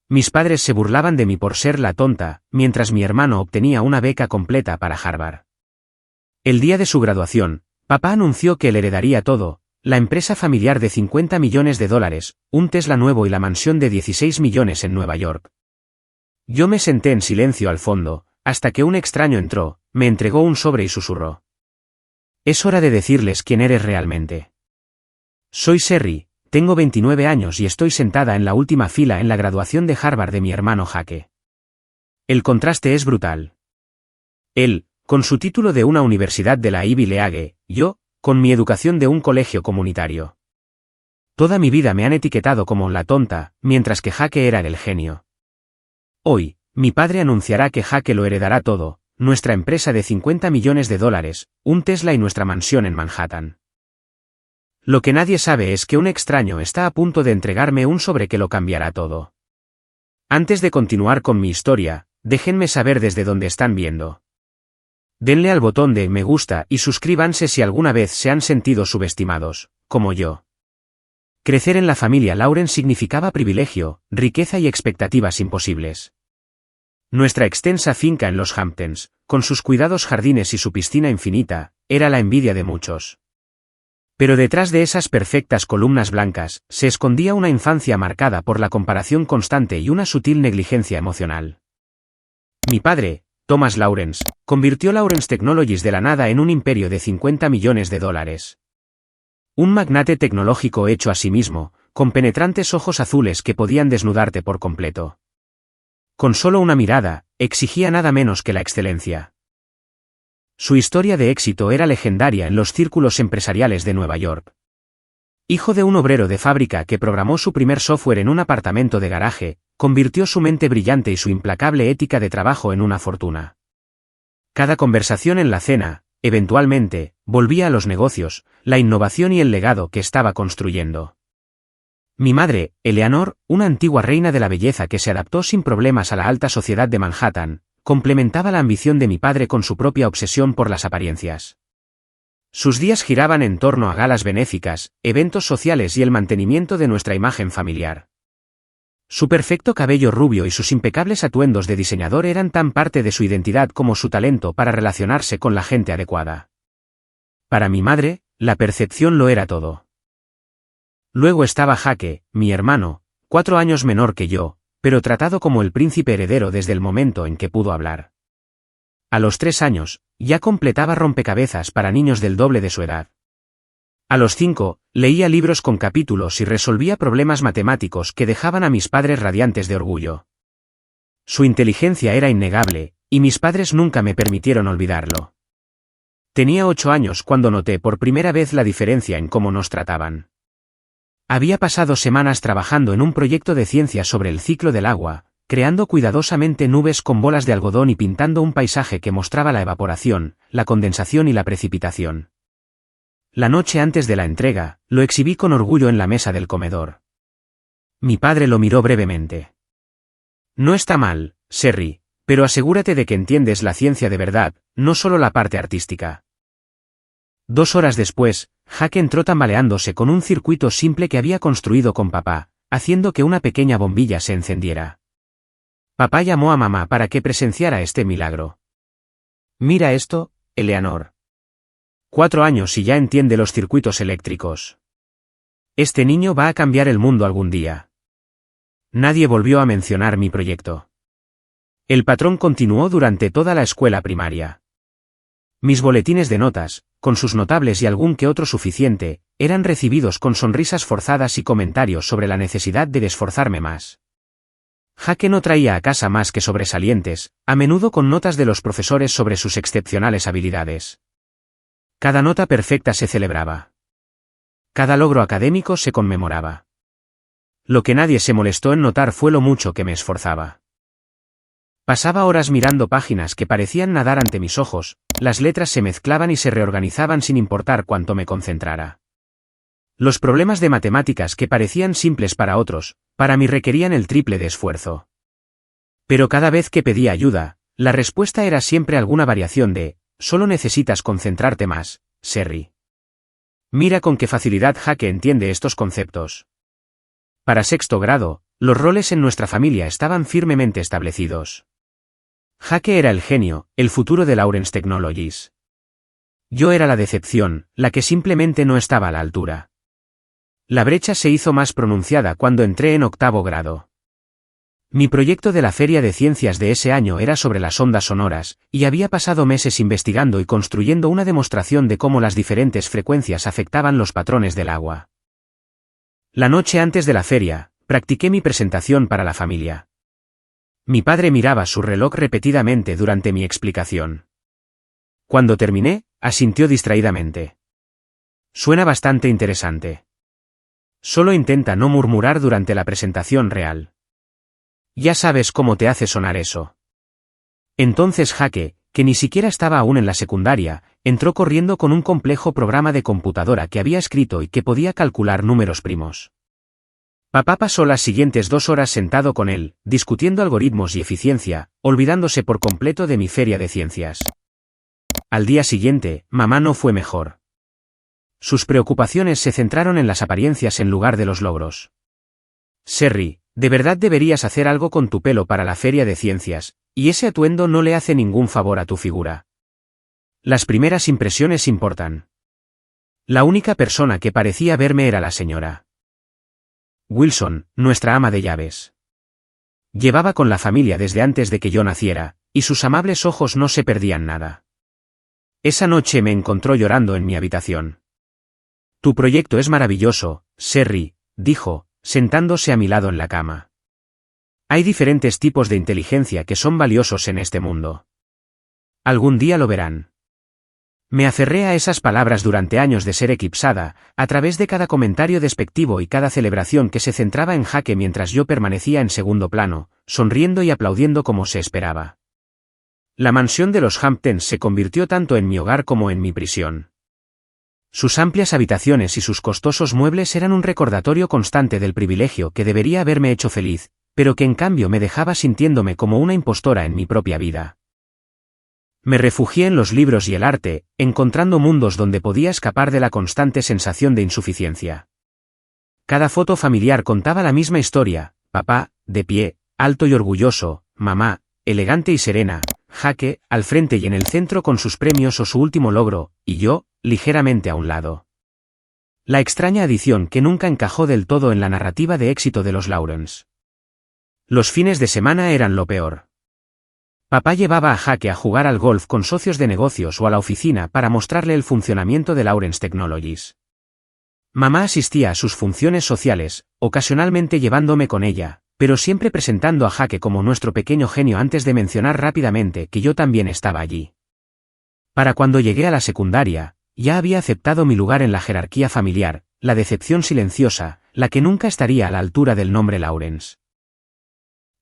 Mis padres se burlaban de mí por ser la tonta, mientras mi hermano obtenía una beca completa para Harvard. El día de su graduación, papá anunció que él heredaría todo, la empresa familiar de $50 millones, un Tesla nuevo y la mansión de 16 millones en Nueva York. Yo me senté en silencio al fondo, hasta que un extraño entró, me entregó un sobre y susurró. Es hora de decirles quién eres realmente. Soy Sherry, tengo 29 años y estoy sentada en la última fila en la graduación de Harvard de mi hermano Jake. El contraste es brutal. Él, con su título de una universidad de la Ivy League, yo, con mi educación de un colegio comunitario. Toda mi vida me han etiquetado como la tonta, mientras que Jake era el genio. Hoy, mi padre anunciará que Jake lo heredará todo, nuestra empresa de $50 millones, un Tesla y nuestra mansión en Manhattan. Lo que nadie sabe es que un extraño está a punto de entregarme un sobre que lo cambiará todo. Antes de continuar con mi historia, déjenme saber desde dónde están viendo. Denle al botón de me gusta y suscríbanse si alguna vez se han sentido subestimados, como yo. Crecer en la familia Lauren significaba privilegio, riqueza y expectativas imposibles. Nuestra extensa finca en los Hamptons, con sus cuidados jardines y su piscina infinita, era la envidia de muchos. Pero detrás de esas perfectas columnas blancas, se escondía una infancia marcada por la comparación constante y una sutil negligencia emocional. Mi padre, Thomas Lawrence, convirtió Lawrence Technologies de la nada en un imperio de $50 millones. Un magnate tecnológico hecho a sí mismo, con penetrantes ojos azules que podían desnudarte por completo. Con solo una mirada, exigía nada menos que la excelencia. Su historia de éxito era legendaria en los círculos empresariales de Nueva York. Hijo de un obrero de fábrica que programó su primer software en un apartamento de garaje, convirtió su mente brillante y su implacable ética de trabajo en una fortuna. Cada conversación en la cena, eventualmente, volvía a los negocios, la innovación y el legado que estaba construyendo. Mi madre, Eleanor, una antigua reina de la belleza que se adaptó sin problemas a la alta sociedad de Manhattan, complementaba la ambición de mi padre con su propia obsesión por las apariencias. Sus días giraban en torno a galas benéficas, eventos sociales y el mantenimiento de nuestra imagen familiar. Su perfecto cabello rubio y sus impecables atuendos de diseñador eran tan parte de su identidad como su talento para relacionarse con la gente adecuada. Para mi madre, la percepción lo era todo. Luego estaba Jake, mi hermano, 4 años menor que yo, pero tratado como el príncipe heredero desde el momento en que pudo hablar. A los 3 años, ya completaba rompecabezas para niños del doble de su edad. A los 5, leía libros con capítulos y resolvía problemas matemáticos que dejaban a mis padres radiantes de orgullo. Su inteligencia era innegable, y mis padres nunca me permitieron olvidarlo. Tenía 8 años cuando noté por primera vez la diferencia en cómo nos trataban. Había pasado semanas trabajando en un proyecto de ciencia sobre el ciclo del agua, creando cuidadosamente nubes con bolas de algodón y pintando un paisaje que mostraba la evaporación, la condensación y la precipitación. La noche antes de la entrega, lo exhibí con orgullo en la mesa del comedor. Mi padre lo miró brevemente. No está mal, Sherry, pero asegúrate de que entiendes la ciencia de verdad, no solo la parte artística. 2 horas después, Jake entró tambaleándose con un circuito simple que había construido con papá, haciendo que una pequeña bombilla se encendiera. Papá llamó a mamá para que presenciara este milagro. Mira esto, Eleanor. 4 años y ya entiende los circuitos eléctricos. Este niño va a cambiar el mundo algún día. Nadie volvió a mencionar mi proyecto. El patrón continuó durante toda la escuela primaria. Mis boletines de notas, con sus notables y algún que otro suficiente, eran recibidos con sonrisas forzadas y comentarios sobre la necesidad de esforzarme más. Jake no traía a casa más que sobresalientes, a menudo con notas de los profesores sobre sus excepcionales habilidades. Cada nota perfecta se celebraba. Cada logro académico se conmemoraba. Lo que nadie se molestó en notar fue lo mucho que me esforzaba. Pasaba horas mirando páginas que parecían nadar ante mis ojos, las letras se mezclaban y se reorganizaban sin importar cuánto me concentrara. Los problemas de matemáticas que parecían simples para otros, para mí requerían el triple de esfuerzo. Pero cada vez que pedía ayuda, la respuesta era siempre alguna variación de, solo necesitas concentrarte más, Sherry. Mira con qué facilidad Jake entiende estos conceptos. Para 6º grado, Los roles en nuestra familia estaban firmemente establecidos. Jake era el genio, el futuro de Lawrence Technologies. Yo era la decepción, la que simplemente no estaba a la altura. La brecha se hizo más pronunciada cuando entré en 8º grado. Mi proyecto de la Feria de Ciencias de ese año era sobre las ondas sonoras, y había pasado meses investigando y construyendo una demostración de cómo las diferentes frecuencias afectaban los patrones del agua. La noche antes de la feria, practiqué mi presentación para la familia. Mi padre miraba su reloj repetidamente durante mi explicación. Cuando terminé, asintió distraídamente. Suena bastante interesante. Solo intenta no murmurar durante la presentación real. Ya sabes cómo te hace sonar eso. Entonces Jake, que ni siquiera estaba aún en la secundaria, entró corriendo con un complejo programa de computadora que había escrito y que podía calcular números primos. Papá pasó las siguientes 2 horas sentado con él, discutiendo algoritmos y eficiencia, olvidándose por completo de mi feria de ciencias. Al día siguiente, mamá no fue mejor. Sus preocupaciones se centraron en las apariencias en lugar de los logros. Sherry, de verdad deberías hacer algo con tu pelo para la feria de ciencias, y ese atuendo no le hace ningún favor a tu figura. Las primeras impresiones importan. La única persona que parecía verme era la señora Wilson, nuestra ama de llaves. Llevaba con la familia desde antes de que yo naciera, y sus amables ojos no se perdían nada. Esa noche me encontró llorando en mi habitación. Tu proyecto es maravilloso, Sherry, dijo, sentándose a mi lado en la cama. Hay diferentes tipos de inteligencia que son valiosos en este mundo. Algún día lo verán. Me aferré a esas palabras durante años de ser eclipsada, a través de cada comentario despectivo y cada celebración que se centraba en Jake mientras yo permanecía en segundo plano, sonriendo y aplaudiendo como se esperaba. La mansión de los Hamptons se convirtió tanto en mi hogar como en mi prisión. Sus amplias habitaciones y sus costosos muebles eran un recordatorio constante del privilegio que debería haberme hecho feliz, pero que en cambio me dejaba sintiéndome como una impostora en mi propia vida. Me refugié en los libros y el arte, encontrando mundos donde podía escapar de la constante sensación de insuficiencia. Cada foto familiar contaba la misma historia: papá, de pie, alto y orgulloso; mamá, elegante y serena; Jake, al frente y en el centro con sus premios o su último logro, y yo, ligeramente a un lado. La extraña adición que nunca encajó del todo en la narrativa de éxito de los Lawrence. Los fines de semana eran lo peor. Papá llevaba a Jake a jugar al golf con socios de negocios o a la oficina para mostrarle el funcionamiento de Lawrence Technologies. Mamá asistía a sus funciones sociales, ocasionalmente llevándome con ella, pero siempre presentando a Jake como nuestro pequeño genio antes de mencionar rápidamente que yo también estaba allí. Para cuando llegué a la secundaria, ya había aceptado mi lugar en la jerarquía familiar, la decepción silenciosa, la que nunca estaría a la altura del nombre Lawrence.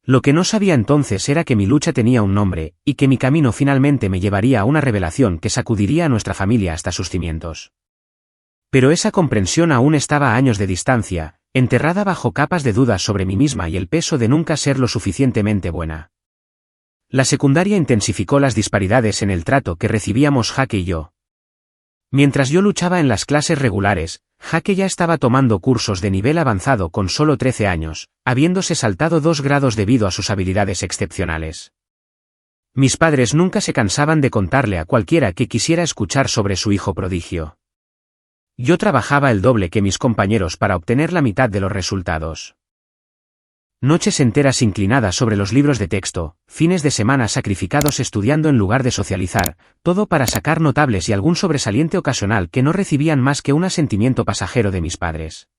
Lo que no sabía entonces era que mi lucha tenía un nombre, y que mi camino finalmente me llevaría a una revelación que sacudiría a nuestra familia hasta sus cimientos. Pero esa comprensión aún estaba a años de distancia, enterrada bajo capas de dudas sobre mí misma y el peso de nunca ser lo suficientemente buena. La secundaria intensificó las disparidades en el trato que recibíamos Jake y yo. Mientras yo luchaba en las clases regulares, Jake ya estaba tomando cursos de nivel avanzado con solo 13 años, habiéndose saltado 2 grados debido a sus habilidades excepcionales. Mis padres nunca se cansaban de contarle a cualquiera que quisiera escuchar sobre su hijo prodigio. Yo trabajaba el doble que mis compañeros para obtener la mitad de los resultados. Noches enteras inclinadas sobre los libros de texto, fines de semana sacrificados estudiando en lugar de socializar, todo para sacar notables y algún sobresaliente ocasional que no recibían más que un asentimiento pasajero de mis padres.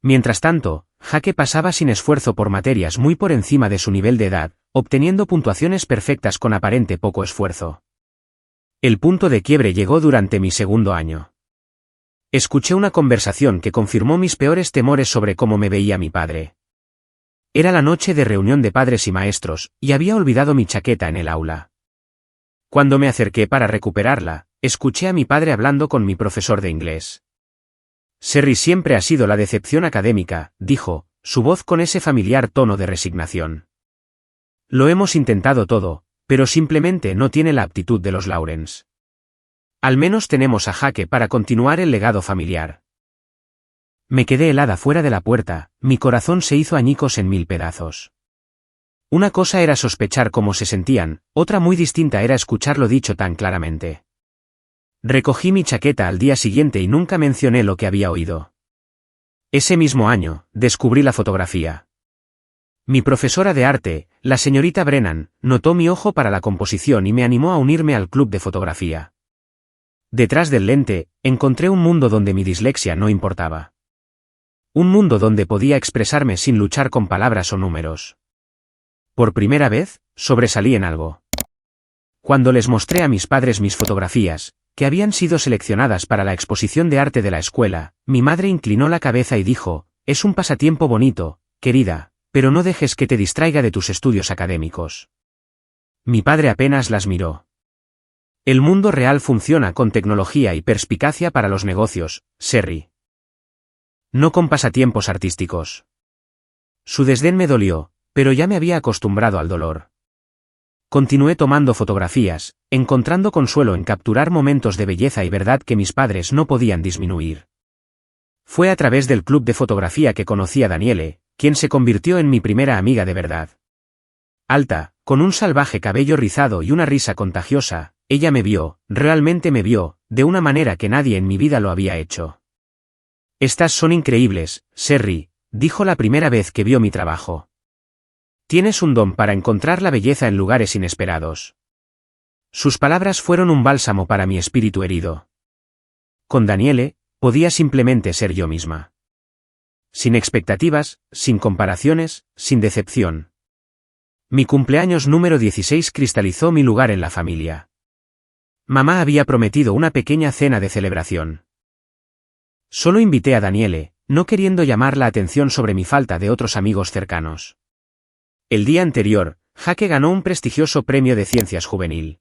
Mientras tanto, Jake pasaba sin esfuerzo por materias muy por encima de su nivel de edad, obteniendo puntuaciones perfectas con aparente poco esfuerzo. El punto de quiebre llegó durante mi segundo año. Escuché una conversación que confirmó mis peores temores sobre cómo me veía mi padre. Era la noche de reunión de padres y maestros, y había olvidado mi chaqueta en el aula. Cuando me acerqué para recuperarla, escuché a mi padre hablando con mi profesor de inglés. Sherry siempre ha sido la decepción académica, dijo, su voz con ese familiar tono de resignación. Lo hemos intentado todo, pero simplemente no tiene la aptitud de los Lawrence. Al menos tenemos a Jake para continuar el legado familiar. Me quedé helada fuera de la puerta, mi corazón se hizo añicos en 1000 pedazos. Una cosa era sospechar cómo se sentían, otra muy distinta era escucharlo dicho tan claramente. Recogí mi chaqueta al día siguiente y nunca mencioné lo que había oído. Ese mismo año, descubrí la fotografía. Mi profesora de arte, la señorita Brennan, notó mi ojo para la composición y me animó a unirme al club de fotografía. Detrás del lente, encontré un mundo donde mi dislexia no importaba. Un mundo donde podía expresarme sin luchar con palabras o números. Por primera vez, sobresalí en algo. Cuando les mostré a mis padres mis fotografías, que habían sido seleccionadas para la exposición de arte de la escuela, mi madre inclinó la cabeza y dijo, «Es un pasatiempo bonito, querida, pero no dejes que te distraiga de tus estudios académicos». Mi padre apenas las miró. El mundo real funciona con tecnología y perspicacia para los negocios, Sherry. No con pasatiempos artísticos. Su desdén me dolió, pero ya me había acostumbrado al dolor. Continué tomando fotografías, encontrando consuelo en capturar momentos de belleza y verdad que mis padres no podían disminuir. Fue a través del club de fotografía que conocí a Daniele, quien se convirtió en mi primera amiga de verdad. Alta, con un salvaje cabello rizado y una risa contagiosa, ella me vio, realmente me vio, de una manera que nadie en mi vida lo había hecho. «Estas son increíbles, Sherry», dijo la primera vez que vio mi trabajo. «Tienes un don para encontrar la belleza en lugares inesperados». Sus palabras fueron un bálsamo para mi espíritu herido. Con Daniele, podía simplemente ser yo misma. Sin expectativas, sin comparaciones, sin decepción. Mi cumpleaños número 16 cristalizó mi lugar en la familia. Mamá había prometido una pequeña cena de celebración. Solo invité a Daniele, no queriendo llamar la atención sobre mi falta de otros amigos cercanos. El día anterior, Jake ganó un prestigioso premio de ciencias juvenil.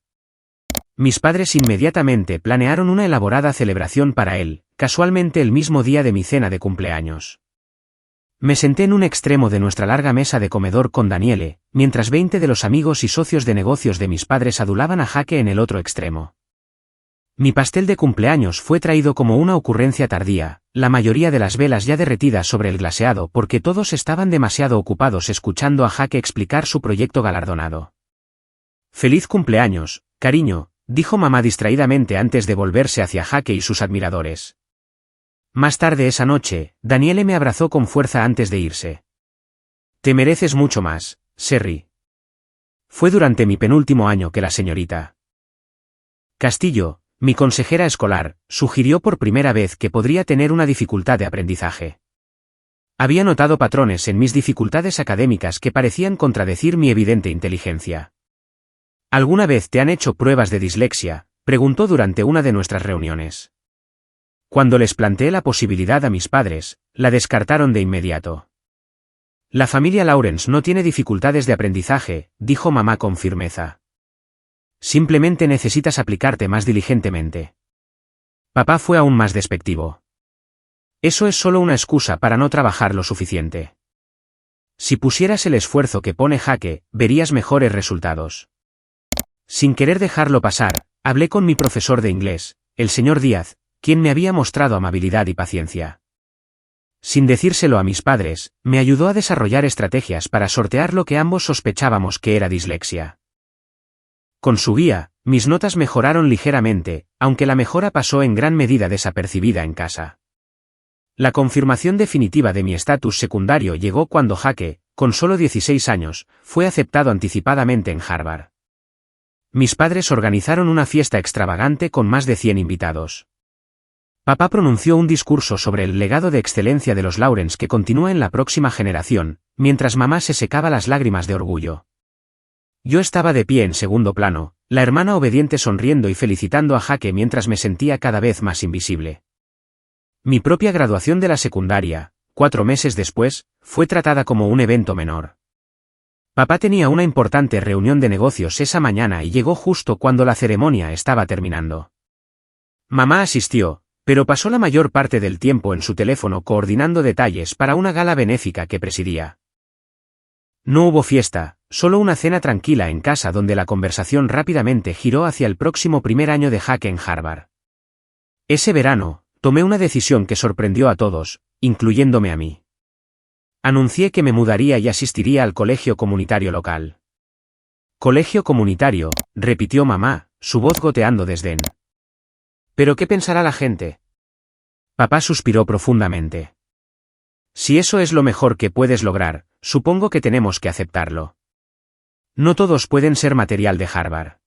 Mis padres inmediatamente planearon una elaborada celebración para él, casualmente el mismo día de mi cena de cumpleaños. Me senté en un extremo de nuestra larga mesa de comedor con Daniele, mientras 20 de los amigos y socios de negocios de mis padres adulaban a Jake en el otro extremo. Mi pastel de cumpleaños fue traído como una ocurrencia tardía, la mayoría de las velas ya derretidas sobre el glaseado porque todos estaban demasiado ocupados escuchando a Jake explicar su proyecto galardonado. «Feliz cumpleaños, cariño», dijo mamá distraídamente antes de volverse hacia Jake y sus admiradores. Más tarde esa noche, Daniele me abrazó con fuerza antes de irse. «Te mereces mucho más, Sherry». Fue durante mi penúltimo año que la señorita Castillo, mi consejera escolar, sugirió por primera vez que podría tener una dificultad de aprendizaje. Había notado patrones en mis dificultades académicas que parecían contradecir mi evidente inteligencia. «¿Alguna vez te han hecho pruebas de dislexia?», preguntó durante una de nuestras reuniones. Cuando les planteé la posibilidad a mis padres, la descartaron de inmediato. «La familia Lawrence no tiene dificultades de aprendizaje», dijo mamá con firmeza. «Simplemente necesitas aplicarte más diligentemente». Papá fue aún más despectivo. «Eso es solo una excusa para no trabajar lo suficiente. Si pusieras el esfuerzo que pone Jake, verías mejores resultados». Sin querer dejarlo pasar, hablé con mi profesor de inglés, el señor Díaz, quien me había mostrado amabilidad y paciencia. Sin decírselo a mis padres, me ayudó a desarrollar estrategias para sortear lo que ambos sospechábamos que era dislexia. Con su guía, mis notas mejoraron ligeramente, aunque la mejora pasó en gran medida desapercibida en casa. La confirmación definitiva de mi estatus secundario llegó cuando Jake, con solo 16 años, fue aceptado anticipadamente en Harvard. Mis padres organizaron una fiesta extravagante con más de 100 invitados. Papá pronunció un discurso sobre el legado de excelencia de los Lawrence que continúa en la próxima generación, mientras mamá se secaba las lágrimas de orgullo. Yo estaba de pie en segundo plano, la hermana obediente sonriendo y felicitando a Jake mientras me sentía cada vez más invisible. Mi propia graduación de la secundaria, 4 meses después, fue tratada como un evento menor. Papá tenía una importante reunión de negocios esa mañana y llegó justo cuando la ceremonia estaba terminando. Mamá asistió, pero pasó la mayor parte del tiempo en su teléfono coordinando detalles para una gala benéfica que presidía. No hubo fiesta, solo una cena tranquila en casa donde la conversación rápidamente giró hacia el próximo primer año de Jake en Harvard. Ese verano, tomé una decisión que sorprendió a todos, incluyéndome a mí. Anuncié que me mudaría y asistiría al colegio comunitario local. Colegio comunitario, repitió mamá, su voz goteando desdén. ¿Pero qué pensará la gente? Papá suspiró profundamente. Si eso es lo mejor que puedes lograr, supongo que tenemos que aceptarlo. No todos pueden ser material de Harvard.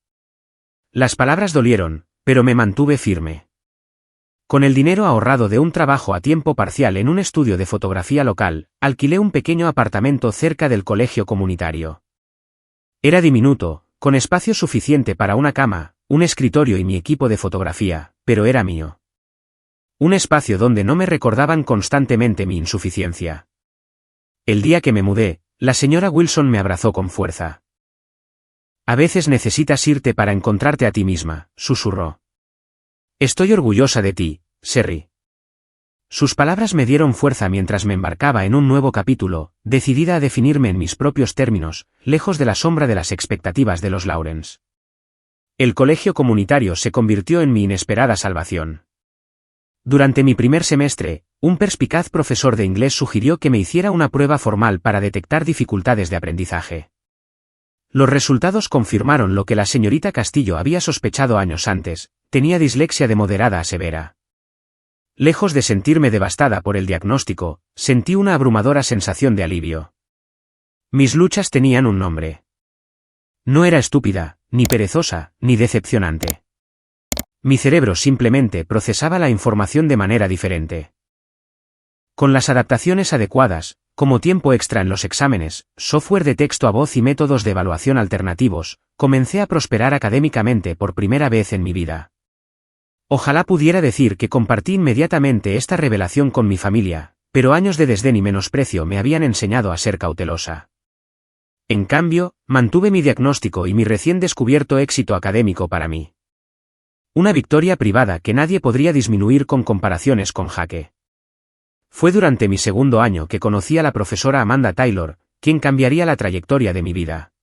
Las palabras dolieron, pero me mantuve firme. Con el dinero ahorrado de un trabajo a tiempo parcial en un estudio de fotografía local, alquilé un pequeño apartamento cerca del colegio comunitario. Era diminuto, con espacio suficiente para una cama, un escritorio y mi equipo de fotografía, pero era mío. Un espacio donde no me recordaban constantemente mi insuficiencia. El día que me mudé, la señora Wilson me abrazó con fuerza. A veces necesitas irte para encontrarte a ti misma, susurró. Estoy orgullosa de ti, Sherry. Sus palabras me dieron fuerza mientras me embarcaba en un nuevo capítulo, decidida a definirme en mis propios términos, lejos de la sombra de las expectativas de los Lawrence. El colegio comunitario se convirtió en mi inesperada salvación. Durante mi primer semestre, un perspicaz profesor de inglés sugirió que me hiciera una prueba formal para detectar dificultades de aprendizaje. Los resultados confirmaron lo que la señorita Castillo había sospechado años antes: tenía dislexia de moderada a severa. Lejos de sentirme devastada por el diagnóstico, sentí una abrumadora sensación de alivio. Mis luchas tenían un nombre. No era estúpida, ni perezosa, ni decepcionante. Mi cerebro simplemente procesaba la información de manera diferente. Con las adaptaciones adecuadas, como tiempo extra en los exámenes, software de texto a voz y métodos de evaluación alternativos, comencé a prosperar académicamente por primera vez en mi vida. Ojalá pudiera decir que compartí inmediatamente esta revelación con mi familia, pero años de desdén y menosprecio me habían enseñado a ser cautelosa. En cambio, mantuve mi diagnóstico y mi recién descubierto éxito académico para mí. Una victoria privada que nadie podría disminuir con comparaciones con Jaque. Fue durante mi segundo año que conocí a la profesora Amanda Taylor, quien cambiaría la trayectoria de mi vida.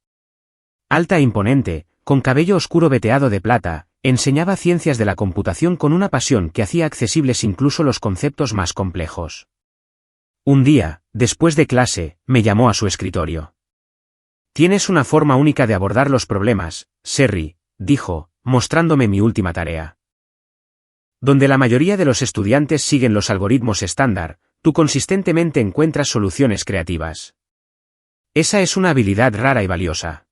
Alta e imponente, con cabello oscuro veteado de plata, enseñaba ciencias de la computación con una pasión que hacía accesibles incluso los conceptos más complejos. Un día, después de clase, me llamó a su escritorio. «Tienes una forma única de abordar los problemas, Sherry», dijo, mostrándome mi última tarea. Donde la mayoría de los estudiantes siguen los algoritmos estándar, tú consistentemente encuentras soluciones creativas. Esa es una habilidad rara y valiosa.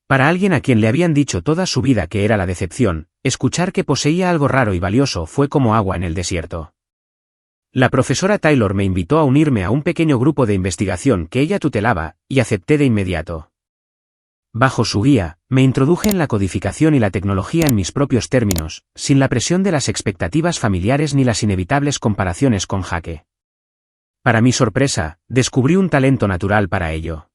Para alguien a quien le habían dicho toda su vida que era la decepción, escuchar que poseía algo raro y valioso fue como agua en el desierto. La profesora Taylor me invitó a unirme a un pequeño grupo de investigación que ella tutelaba, y acepté de inmediato. Bajo su guía, me introduje en la codificación y la tecnología en mis propios términos, sin la presión de las expectativas familiares ni las inevitables comparaciones con Jaque. Para mi sorpresa, descubrí un talento natural para ello.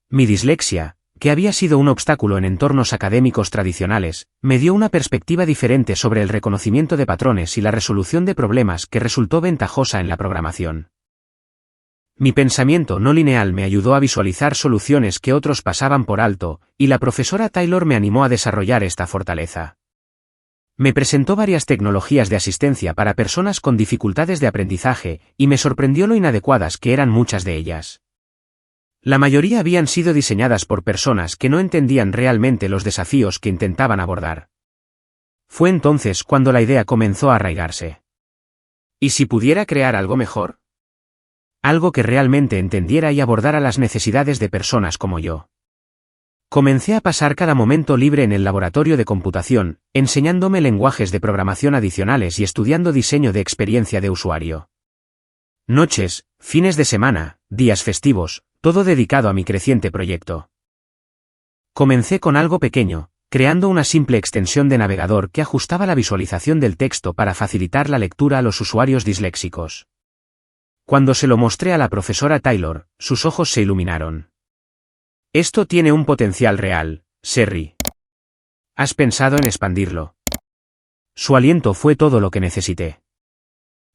Mi dislexia, que había sido un obstáculo en entornos académicos tradicionales, me dio una perspectiva diferente sobre el reconocimiento de patrones y la resolución de problemas que resultó ventajosa en la programación. Mi pensamiento no lineal me ayudó a visualizar soluciones que otros pasaban por alto, y la profesora Taylor me animó a desarrollar esta fortaleza. Me presentó varias tecnologías de asistencia para personas con dificultades de aprendizaje, y me sorprendió lo inadecuadas que eran muchas de ellas. La mayoría habían sido diseñadas por personas que no entendían realmente los desafíos que intentaban abordar. Fue entonces cuando la idea comenzó a arraigarse. ¿Y si pudiera crear algo mejor? Algo que realmente entendiera y abordara las necesidades de personas como yo. Comencé a pasar cada momento libre en el laboratorio de computación, enseñándome lenguajes de programación adicionales y estudiando diseño de experiencia de usuario. Noches, fines de semana, días festivos, todo dedicado a mi creciente proyecto. Comencé con algo pequeño, creando una simple extensión de navegador que ajustaba la visualización del texto para facilitar la lectura a los usuarios disléxicos. Cuando se lo mostré a la profesora Taylor, sus ojos se iluminaron. Esto tiene un potencial real, Sherry. ¿Has pensado en expandirlo? Su aliento fue todo lo que necesité.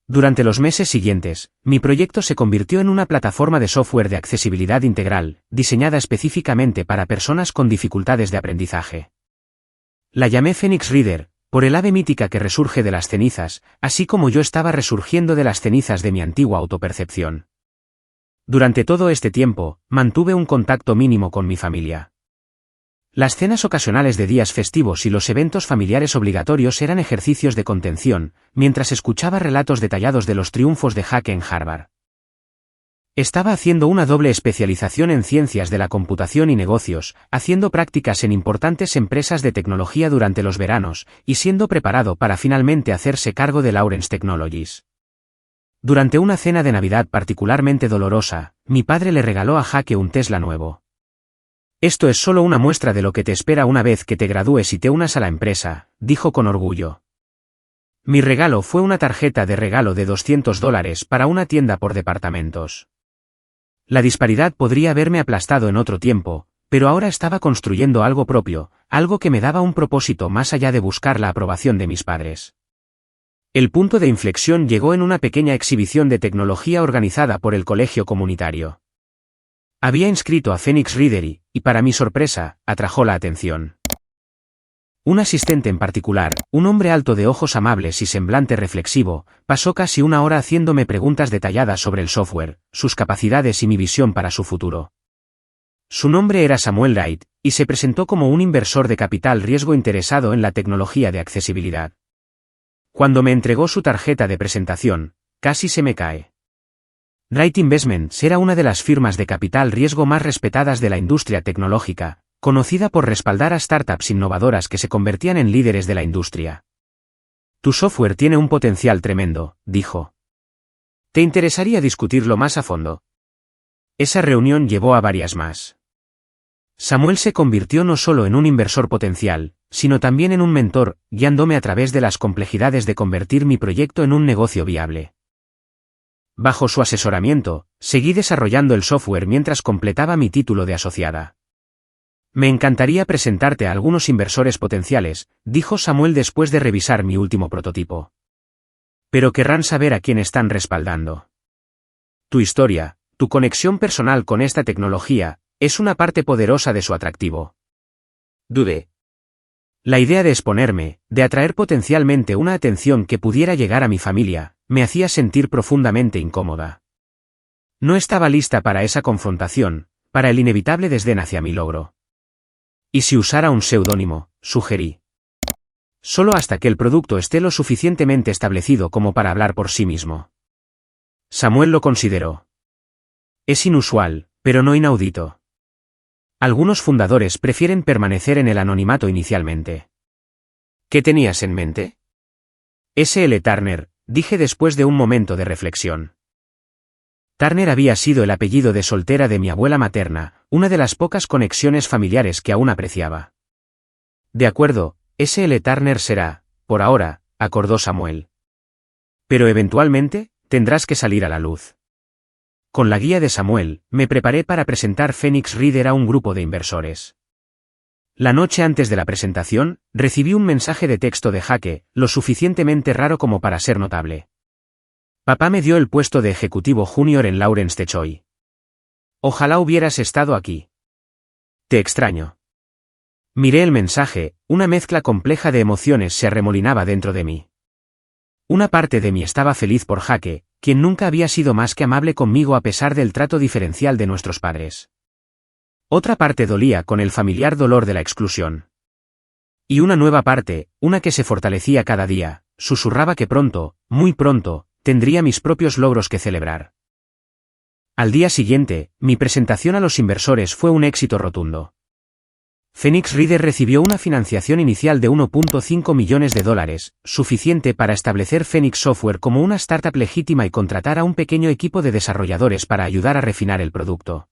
Durante los meses siguientes, mi proyecto se convirtió en una plataforma de software de accesibilidad integral, diseñada específicamente para personas con dificultades de aprendizaje. La llamé Phoenix Reader, por el ave mítica que resurge de las cenizas, así como yo estaba resurgiendo de las cenizas de mi antigua autopercepción. Durante todo este tiempo, mantuve un contacto mínimo con mi familia. Las cenas ocasionales de días festivos y los eventos familiares obligatorios eran ejercicios de contención, mientras escuchaba relatos detallados de los triunfos de Jake en Harvard. Estaba haciendo una doble especialización en ciencias de la computación y negocios, haciendo prácticas en importantes empresas de tecnología durante los veranos, y siendo preparado para finalmente hacerse cargo de Lawrence Technologies. Durante una cena de Navidad particularmente dolorosa, mi padre le regaló a Jake un Tesla nuevo. «Esto es solo una muestra de lo que te espera una vez que te gradúes y te unas a la empresa», dijo con orgullo. Mi regalo fue una tarjeta de regalo de $200 para una tienda por departamentos. La disparidad podría haberme aplastado en otro tiempo, pero ahora estaba construyendo algo propio, algo que me daba un propósito más allá de buscar la aprobación de mis padres. El punto de inflexión llegó en una pequeña exhibición de tecnología organizada por el colegio comunitario. Había inscrito a Phoenix Reader y, para mi sorpresa, atrajo la atención. Un asistente en particular, un hombre alto de ojos amables y semblante reflexivo, pasó casi una hora haciéndome preguntas detalladas sobre el software, sus capacidades y mi visión para su futuro. Su nombre era Samuel Wright, y se presentó como un inversor de capital riesgo interesado en la tecnología de accesibilidad. Cuando me entregó su tarjeta de presentación, casi se me cae. Wright Investments era una de las firmas de capital riesgo más respetadas de la industria tecnológica, conocida por respaldar a startups innovadoras que se convertían en líderes de la industria. Tu software tiene un potencial tremendo, dijo. ¿Te interesaría discutirlo más a fondo? Esa reunión llevó a varias más. Samuel se convirtió no solo en un inversor potencial, sino también en un mentor, guiándome a través de las complejidades de convertir mi proyecto en un negocio viable. Bajo su asesoramiento, seguí desarrollando el software mientras completaba mi título de asociada. Me encantaría presentarte a algunos inversores potenciales, dijo Samuel después de revisar mi último prototipo. Pero querrán saber a quién están respaldando. Tu historia, tu conexión personal con esta tecnología, es una parte poderosa de su atractivo. Dudé. La idea de exponerme, de atraer potencialmente una atención que pudiera llegar a mi familia, me hacía sentir profundamente incómoda. No estaba lista para esa confrontación, para el inevitable desdén hacia mi logro. ¿Y si usara un seudónimo?, sugerí. Solo hasta que el producto esté lo suficientemente establecido como para hablar por sí mismo. Samuel lo consideró. Es inusual, pero no inaudito. Algunos fundadores prefieren permanecer en el anonimato inicialmente. ¿Qué tenías en mente? S.L. Turner, dije después de un momento de reflexión. Turner había sido el apellido de soltera de mi abuela materna, una de las pocas conexiones familiares que aún apreciaba. De acuerdo, S.L. Turner será, por ahora, acordó Samuel. Pero eventualmente, tendrás que salir a la luz. Con la guía de Samuel, me preparé para presentar Phoenix Reader a un grupo de inversores. La noche antes de la presentación, recibí un mensaje de texto de Jake, lo suficientemente raro como para ser notable. Papá me dio el puesto de ejecutivo junior en Lawrence Technologies. Ojalá hubieras estado aquí. Te extraño. Miré el mensaje, una mezcla compleja de emociones se arremolinaba dentro de mí. Una parte de mí estaba feliz por Jake, quien nunca había sido más que amable conmigo a pesar del trato diferencial de nuestros padres. Otra parte dolía con el familiar dolor de la exclusión. Y una nueva parte, una que se fortalecía cada día, susurraba que pronto, muy pronto, tendría mis propios logros que celebrar. Al día siguiente, mi presentación a los inversores fue un éxito rotundo. Phoenix Reader recibió una financiación inicial de $1.5 millones, suficiente para establecer Phoenix Software como una startup legítima y contratar a un pequeño equipo de desarrolladores para ayudar a refinar el producto.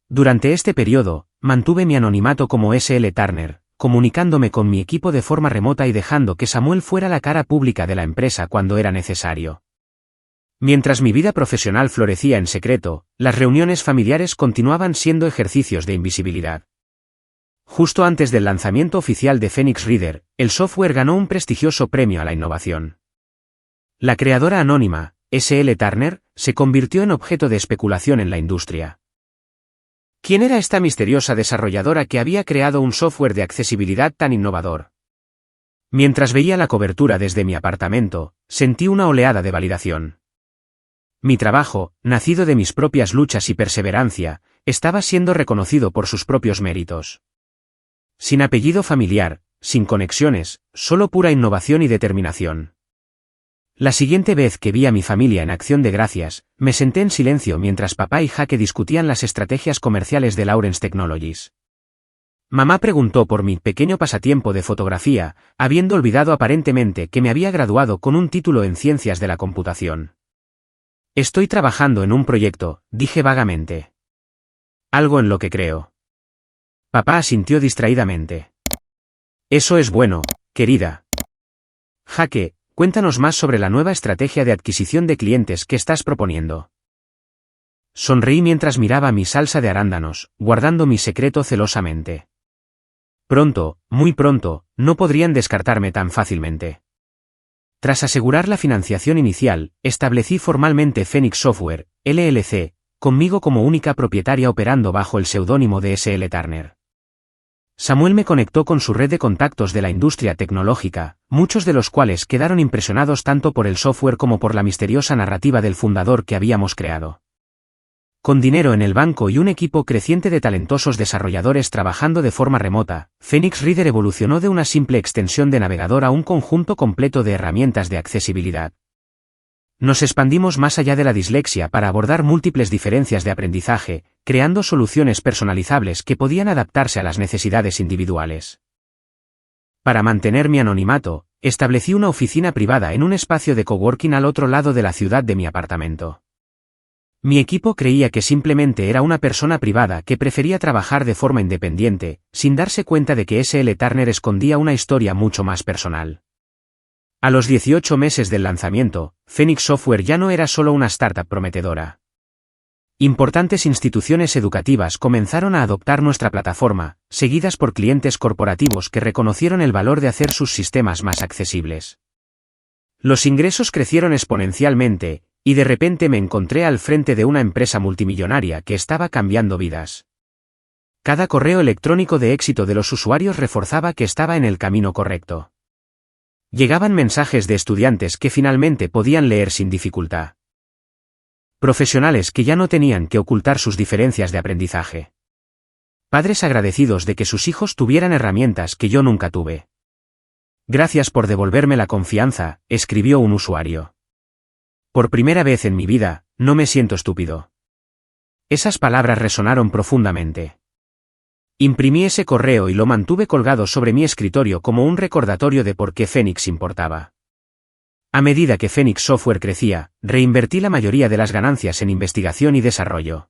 Durante este periodo, mantuve mi anonimato como S.L. Turner, comunicándome con mi equipo de forma remota y dejando que Samuel fuera la cara pública de la empresa cuando era necesario. Mientras mi vida profesional florecía en secreto, las reuniones familiares continuaban siendo ejercicios de invisibilidad. Justo antes del lanzamiento oficial de Phoenix Reader, el software ganó un prestigioso premio a la innovación. La creadora anónima, S.L. Turner, se convirtió en objeto de especulación en la industria. ¿Quién era esta misteriosa desarrolladora que había creado un software de accesibilidad tan innovador? Mientras veía la cobertura desde mi apartamento, sentí una oleada de validación. Mi trabajo, nacido de mis propias luchas y perseverancia, estaba siendo reconocido por sus propios méritos. Sin apellido familiar, sin conexiones, solo pura innovación y determinación. La siguiente vez que vi a mi familia en Acción de Gracias, me senté en silencio mientras papá y Jaque discutían las estrategias comerciales de Lawrence Technologies. Mamá preguntó por mi pequeño pasatiempo de fotografía, habiendo olvidado aparentemente que me había graduado con un título en Ciencias de la Computación. Estoy trabajando en un proyecto, dije vagamente. Algo en lo que creo. Papá asintió distraídamente. Eso es bueno, querida. Jaque, cuéntanos más sobre la nueva estrategia de adquisición de clientes que estás proponiendo. Sonreí mientras miraba mi salsa de arándanos, guardando mi secreto celosamente. Pronto, muy pronto, no podrían descartarme tan fácilmente. Tras asegurar la financiación inicial, establecí formalmente Phoenix Software, LLC, conmigo como única propietaria operando bajo el seudónimo de S.L. Turner. Samuel me conectó con su red de contactos de la industria tecnológica, muchos de los cuales quedaron impresionados tanto por el software como por la misteriosa narrativa del fundador que habíamos creado. Con dinero en el banco y un equipo creciente de talentosos desarrolladores trabajando de forma remota, Phoenix Reader evolucionó de una simple extensión de navegador a un conjunto completo de herramientas de accesibilidad. Nos expandimos más allá de la dislexia para abordar múltiples diferencias de aprendizaje, creando soluciones personalizables que podían adaptarse a las necesidades individuales. Para mantener mi anonimato, establecí una oficina privada en un espacio de coworking al otro lado de la ciudad de mi apartamento. Mi equipo creía que simplemente era una persona privada que prefería trabajar de forma independiente, sin darse cuenta de que S.L. Turner escondía una historia mucho más personal. A los 18 meses del lanzamiento, Phoenix Software ya no era solo una startup prometedora. Importantes instituciones educativas comenzaron a adoptar nuestra plataforma, seguidas por clientes corporativos que reconocieron el valor de hacer sus sistemas más accesibles. Los ingresos crecieron exponencialmente, y de repente me encontré al frente de una empresa multimillonaria que estaba cambiando vidas. Cada correo electrónico de éxito de los usuarios reforzaba que estaba en el camino correcto. Llegaban mensajes de estudiantes que finalmente podían leer sin dificultad. Profesionales que ya no tenían que ocultar sus diferencias de aprendizaje. Padres agradecidos de que sus hijos tuvieran herramientas que yo nunca tuve. Gracias por devolverme la confianza, escribió un usuario. Por primera vez en mi vida, no me siento estúpido. Esas palabras resonaron profundamente. Imprimí ese correo y lo mantuve colgado sobre mi escritorio como un recordatorio de por qué Phoenix importaba. A medida que Phoenix Software crecía, reinvertí la mayoría de las ganancias en investigación y desarrollo.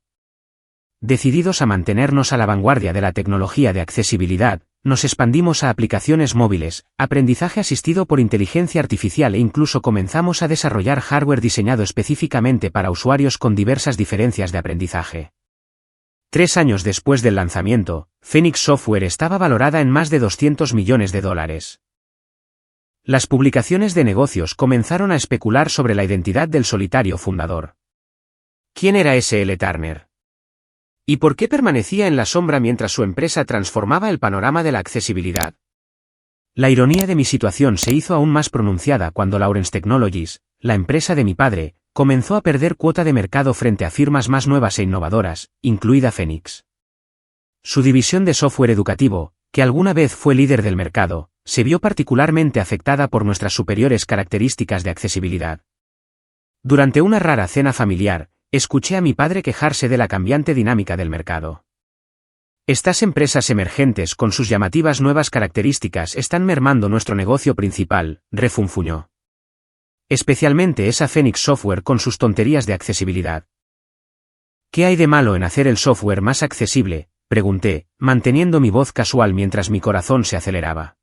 Decididos a mantenernos a la vanguardia de la tecnología de accesibilidad, nos expandimos a aplicaciones móviles, aprendizaje asistido por inteligencia artificial e incluso comenzamos a desarrollar hardware diseñado específicamente para usuarios con diversas diferencias de aprendizaje. 3 años después del lanzamiento, Phoenix Software estaba valorada en más de $200 millones. Las publicaciones de negocios comenzaron a especular sobre la identidad del solitario fundador. ¿Quién era S.L. Turner? ¿Y por qué permanecía en la sombra mientras su empresa transformaba el panorama de la accesibilidad? La ironía de mi situación se hizo aún más pronunciada cuando Lawrence Technologies, la empresa de mi padre, comenzó a perder cuota de mercado frente a firmas más nuevas e innovadoras, incluida Phoenix. Su división de software educativo, que alguna vez fue líder del mercado, se vio particularmente afectada por nuestras superiores características de accesibilidad. Durante una rara cena familiar, escuché a mi padre quejarse de la cambiante dinámica del mercado. Estas empresas emergentes con sus llamativas nuevas características están mermando nuestro negocio principal, refunfuñó. Especialmente esa Phoenix Software con sus tonterías de accesibilidad. ¿Qué hay de malo en hacer el software más accesible?, pregunté, manteniendo mi voz casual mientras mi corazón se aceleraba.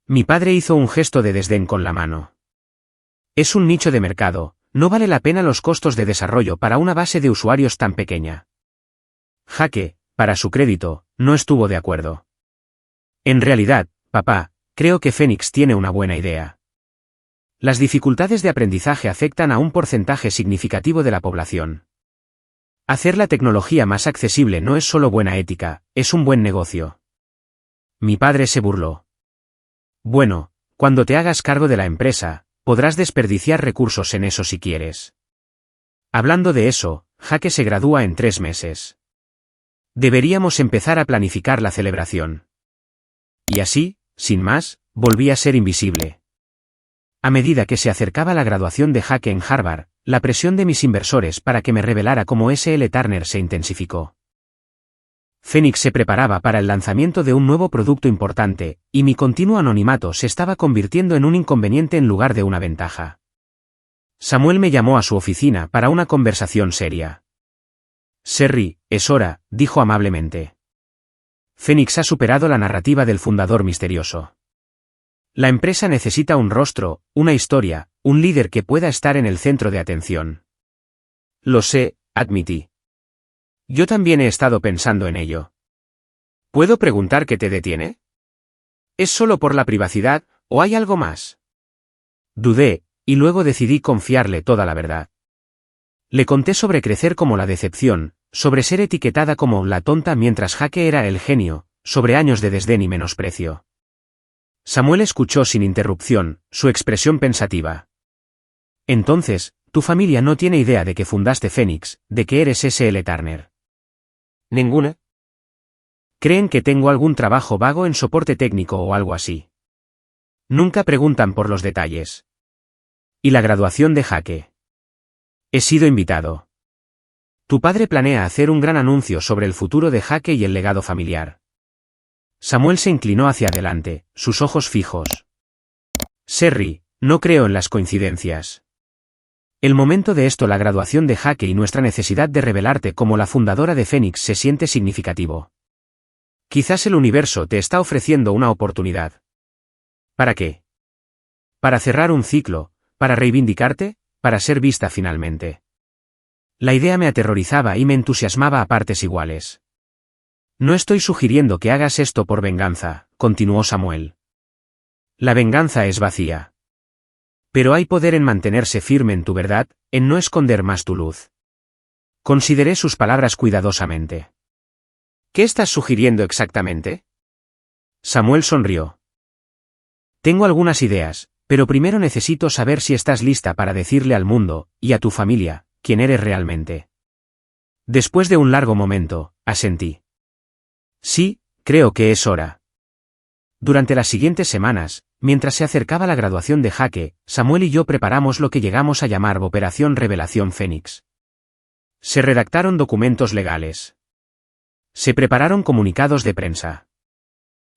Mi padre hizo un gesto de desdén con la mano. Es un nicho de mercado, no vale la pena los costos de desarrollo para una base de usuarios tan pequeña. Jaque, para su crédito, no estuvo de acuerdo. En realidad, papá, creo que Phoenix tiene una buena idea. Las dificultades de aprendizaje afectan a un porcentaje significativo de la población. Hacer la tecnología más accesible no es solo buena ética, es un buen negocio. Mi padre se burló. Bueno, cuando te hagas cargo de la empresa, podrás desperdiciar recursos en eso si quieres. Hablando de eso, Jake se gradúa en 3 meses. Deberíamos empezar a planificar la celebración. Y así, sin más, volví a ser invisible. A medida que se acercaba la graduación de Jake en Harvard, la presión de mis inversores para que me revelara como S.L. Turner se intensificó. Phoenix se preparaba para el lanzamiento de un nuevo producto importante, y mi continuo anonimato se estaba convirtiendo en un inconveniente en lugar de una ventaja. Samuel me llamó a su oficina para una conversación seria. «Sherry, es hora», dijo amablemente. Phoenix ha superado la narrativa del fundador misterioso. La empresa necesita un rostro, una historia, un líder que pueda estar en el centro de atención. Lo sé, admití. Yo también he estado pensando en ello. ¿Puedo preguntar qué te detiene? ¿Es solo por la privacidad, o hay algo más? Dudé, y luego decidí confiarle toda la verdad. Le conté sobre crecer como la decepción, sobre ser etiquetada como la tonta mientras Jake era el genio, sobre años de desdén y menosprecio. Samuel escuchó sin interrupción, su expresión pensativa. Entonces, tu familia no tiene idea de que fundaste Phoenix, de que eres S.L. Turner. ¿Ninguna? Creen que tengo algún trabajo vago en soporte técnico o algo así. Nunca preguntan por los detalles. ¿Y la graduación de Jake? He sido invitado. Tu padre planea hacer un gran anuncio sobre el futuro de Jake y el legado familiar. Samuel se inclinó hacia adelante, sus ojos fijos. Sherry, no creo en las coincidencias. El momento de esto, la graduación de Jake y nuestra necesidad de revelarte como la fundadora de Phoenix se siente significativo. Quizás el universo te está ofreciendo una oportunidad. ¿Para qué? Para cerrar un ciclo, para reivindicarte, para ser vista finalmente. La idea me aterrorizaba y me entusiasmaba a partes iguales. No estoy sugiriendo que hagas esto por venganza, continuó Samuel. La venganza es vacía. Pero hay poder en mantenerse firme en tu verdad, en no esconder más tu luz. Consideré sus palabras cuidadosamente. ¿Qué estás sugiriendo exactamente? Samuel sonrió. Tengo algunas ideas, pero primero necesito saber si estás lista para decirle al mundo, y a tu familia, quién eres realmente. Después de un largo momento, asentí. Sí, creo que es hora. Durante las siguientes semanas, mientras se acercaba la graduación de Jake, Samuel y yo preparamos lo que llegamos a llamar Operación Revelación Phoenix. Se redactaron documentos legales. Se prepararon comunicados de prensa.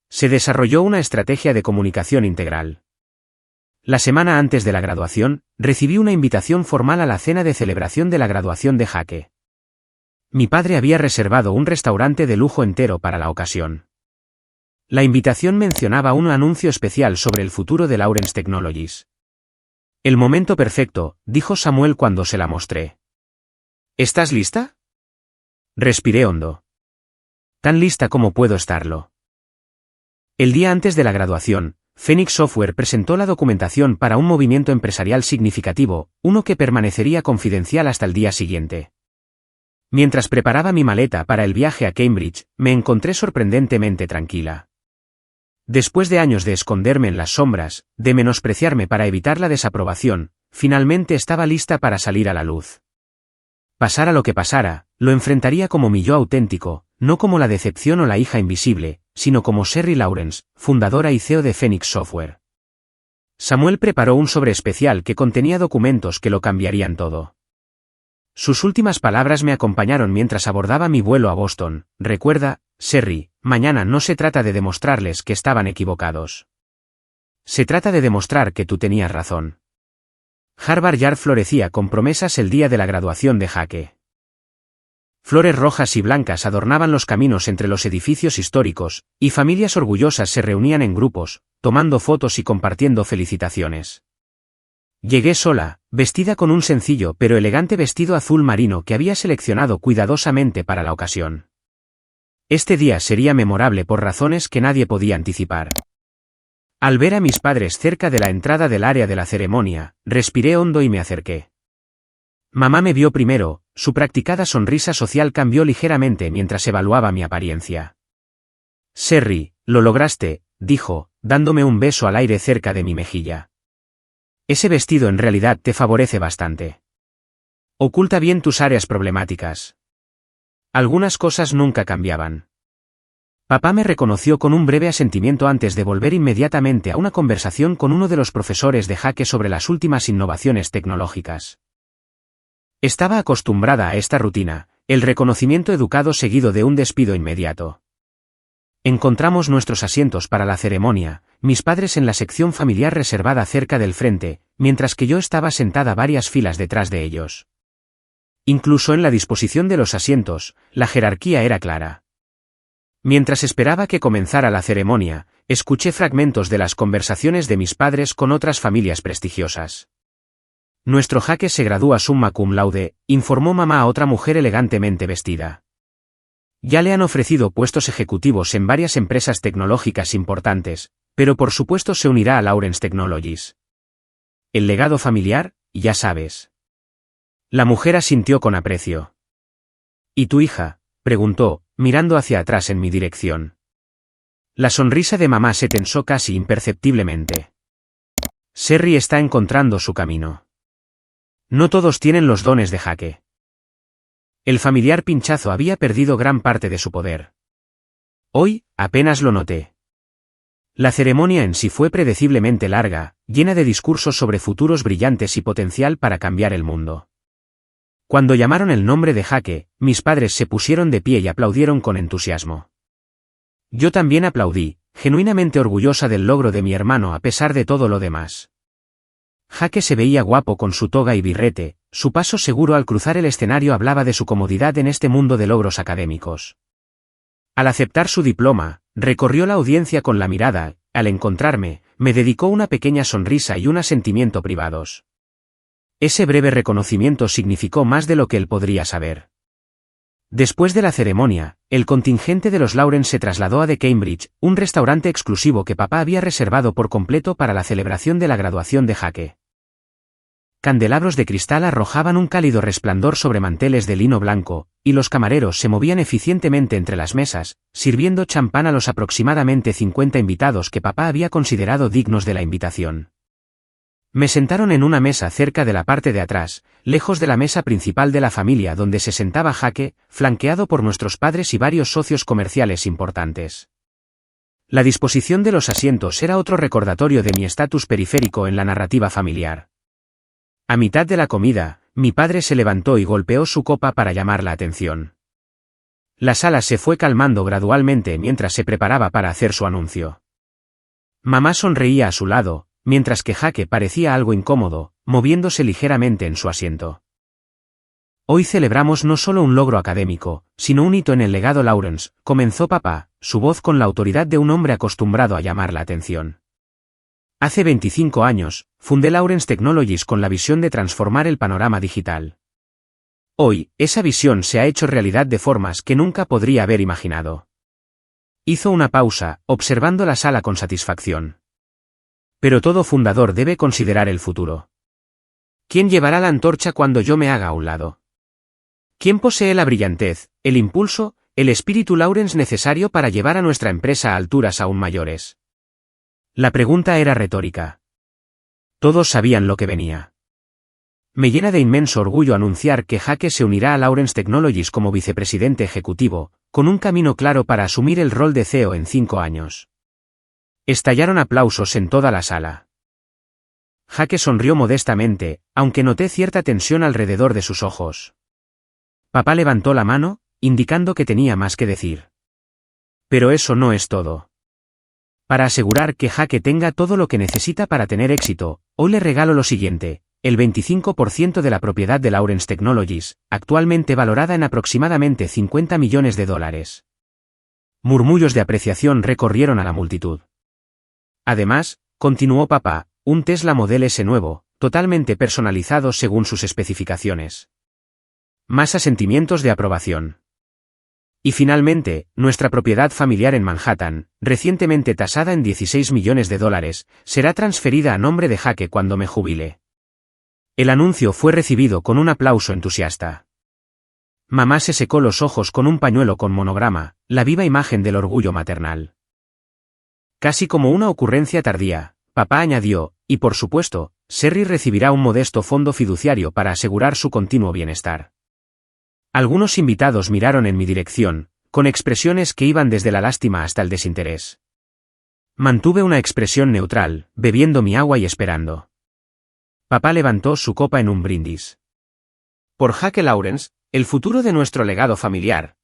Se desarrolló una estrategia de comunicación integral. La semana antes de la graduación, recibí una invitación formal a la cena de celebración de la graduación de Jake. Mi padre había reservado un restaurante de lujo entero para la ocasión. La invitación mencionaba un anuncio especial sobre el futuro de Lawrence Technologies. El momento perfecto, dijo Samuel cuando se la mostré. ¿Estás lista? Respiré hondo. Tan lista como puedo estarlo. El día antes de la graduación, Phoenix Software presentó la documentación para un movimiento empresarial significativo, uno que permanecería confidencial hasta el día siguiente. Mientras preparaba mi maleta para el viaje a Cambridge, me encontré sorprendentemente tranquila. Después de años de esconderme en las sombras, de menospreciarme para evitar la desaprobación, finalmente estaba lista para salir a la luz. Pasara lo que pasara, lo enfrentaría como mi yo auténtico, no como la decepción o la hija invisible, sino como Sherry Lawrence, fundadora y CEO de Phoenix Software. Samuel preparó un sobre especial que contenía documentos que lo cambiarían todo. Sus últimas palabras me acompañaron mientras abordaba mi vuelo a Boston. Recuerda, Sherry, mañana no se trata de demostrarles que estaban equivocados. Se trata de demostrar que tú tenías razón. Harvard Yard florecía con promesas el día de la graduación de Jake. Flores rojas y blancas adornaban los caminos entre los edificios históricos, y familias orgullosas se reunían en grupos, tomando fotos y compartiendo felicitaciones. Llegué sola, vestida con un sencillo pero elegante vestido azul marino que había seleccionado cuidadosamente para la ocasión. Este día sería memorable por razones que nadie podía anticipar. Al ver a mis padres cerca de la entrada del área de la ceremonia, respiré hondo y me acerqué. Mamá me vio primero, su practicada sonrisa social cambió ligeramente mientras evaluaba mi apariencia. Sherry, lo lograste, dijo, dándome un beso al aire cerca de mi mejilla. Ese vestido en realidad te favorece bastante. Oculta bien tus áreas problemáticas. Algunas cosas nunca cambiaban. Papá me reconoció con un breve asentimiento antes de volver inmediatamente a una conversación con uno de los profesores de Jaque sobre las últimas innovaciones tecnológicas. Estaba acostumbrada a esta rutina, el reconocimiento educado seguido de un despido inmediato. Encontramos nuestros asientos para la ceremonia, mis padres en la sección familiar reservada cerca del frente, mientras que yo estaba sentada varias filas detrás de ellos. Incluso en la disposición de los asientos, la jerarquía era clara. Mientras esperaba que comenzara la ceremonia, escuché fragmentos de las conversaciones de mis padres con otras familias prestigiosas. Nuestro Jaque se gradúa summa cum laude, informó mamá a otra mujer elegantemente vestida. Ya le han ofrecido puestos ejecutivos en varias empresas tecnológicas importantes, pero por supuesto se unirá a Lawrence Technologies. El legado familiar, ya sabes. La mujer asintió con aprecio. ¿Y tu hija?, preguntó, mirando hacia atrás en mi dirección. La sonrisa de mamá se tensó casi imperceptiblemente. Sherry está encontrando su camino. No todos tienen los dones de Jaque. El familiar pinchazo había perdido gran parte de su poder. Hoy, apenas lo noté. La ceremonia en sí fue predeciblemente larga, llena de discursos sobre futuros brillantes y potencial para cambiar el mundo. Cuando llamaron el nombre de Jaque, mis padres se pusieron de pie y aplaudieron con entusiasmo. Yo también aplaudí, genuinamente orgullosa del logro de mi hermano a pesar de todo lo demás. Jaque se veía guapo con su toga y birrete, su paso seguro al cruzar el escenario hablaba de su comodidad en este mundo de logros académicos. Al aceptar su diploma, recorrió la audiencia con la mirada, al encontrarme, me dedicó una pequeña sonrisa y un asentimiento privados. Ese breve reconocimiento significó más de lo que él podría saber. Después de la ceremonia, el contingente de los Lawrence se trasladó a The Cambridge, un restaurante exclusivo que papá había reservado por completo para la celebración de la graduación de Jaque. Candelabros de cristal arrojaban un cálido resplandor sobre manteles de lino blanco, y los camareros se movían eficientemente entre las mesas, sirviendo champán a los aproximadamente 50 invitados que papá había considerado dignos de la invitación. Me sentaron en una mesa cerca de la parte de atrás, lejos de la mesa principal de la familia donde se sentaba Jaque, flanqueado por nuestros padres y varios socios comerciales importantes. La disposición de los asientos era otro recordatorio de mi estatus periférico en la narrativa familiar. A mitad de la comida, mi padre se levantó y golpeó su copa para llamar la atención. La sala se fue calmando gradualmente mientras se preparaba para hacer su anuncio. Mamá sonreía a su lado, mientras que Jaque parecía algo incómodo, moviéndose ligeramente en su asiento. Hoy celebramos no solo un logro académico, sino un hito en el legado Lawrence, comenzó papá, su voz con la autoridad de un hombre acostumbrado a llamar la atención. Hace 25 años, fundé Lawrence Technologies con la visión de transformar el panorama digital. Hoy, esa visión se ha hecho realidad de formas que nunca podría haber imaginado. Hizo una pausa, observando la sala con satisfacción. Pero todo fundador debe considerar el futuro. ¿Quién llevará la antorcha cuando yo me haga a un lado? ¿Quién posee la brillantez, el impulso, el espíritu Lawrence necesario para llevar a nuestra empresa a alturas aún mayores? La pregunta era retórica. Todos sabían lo que venía. Me llena de inmenso orgullo anunciar que Jaque se unirá a Lawrence Technologies como vicepresidente ejecutivo, con un camino claro para asumir el rol de CEO en 5 años. Estallaron aplausos en toda la sala. Jaque sonrió modestamente, aunque noté cierta tensión alrededor de sus ojos. Papá levantó la mano, indicando que tenía más que decir. Pero eso no es todo. Para asegurar que Jaque tenga todo lo que necesita para tener éxito, hoy le regalo lo siguiente: el 25% de la propiedad de Lawrence Technologies, actualmente valorada en aproximadamente $50 millones. Murmullos de apreciación recorrieron a la multitud. Además, continuó papá, un Tesla Model S nuevo, totalmente personalizado según sus especificaciones. Más asentimientos de aprobación. Y finalmente, nuestra propiedad familiar en Manhattan, recientemente tasada en $16 millones, será transferida a nombre de Jaque cuando me jubile. El anuncio fue recibido con un aplauso entusiasta. Mamá se secó los ojos con un pañuelo con monograma, la viva imagen del orgullo maternal. Casi como una ocurrencia tardía, papá añadió, y por supuesto, Sherry recibirá un modesto fondo fiduciario para asegurar su continuo bienestar. Algunos invitados miraron en mi dirección, con expresiones que iban desde la lástima hasta el desinterés. Mantuve una expresión neutral, bebiendo mi agua y esperando. Papá levantó su copa en un brindis. Por Jake Lawrence, el futuro de nuestro legado familiar.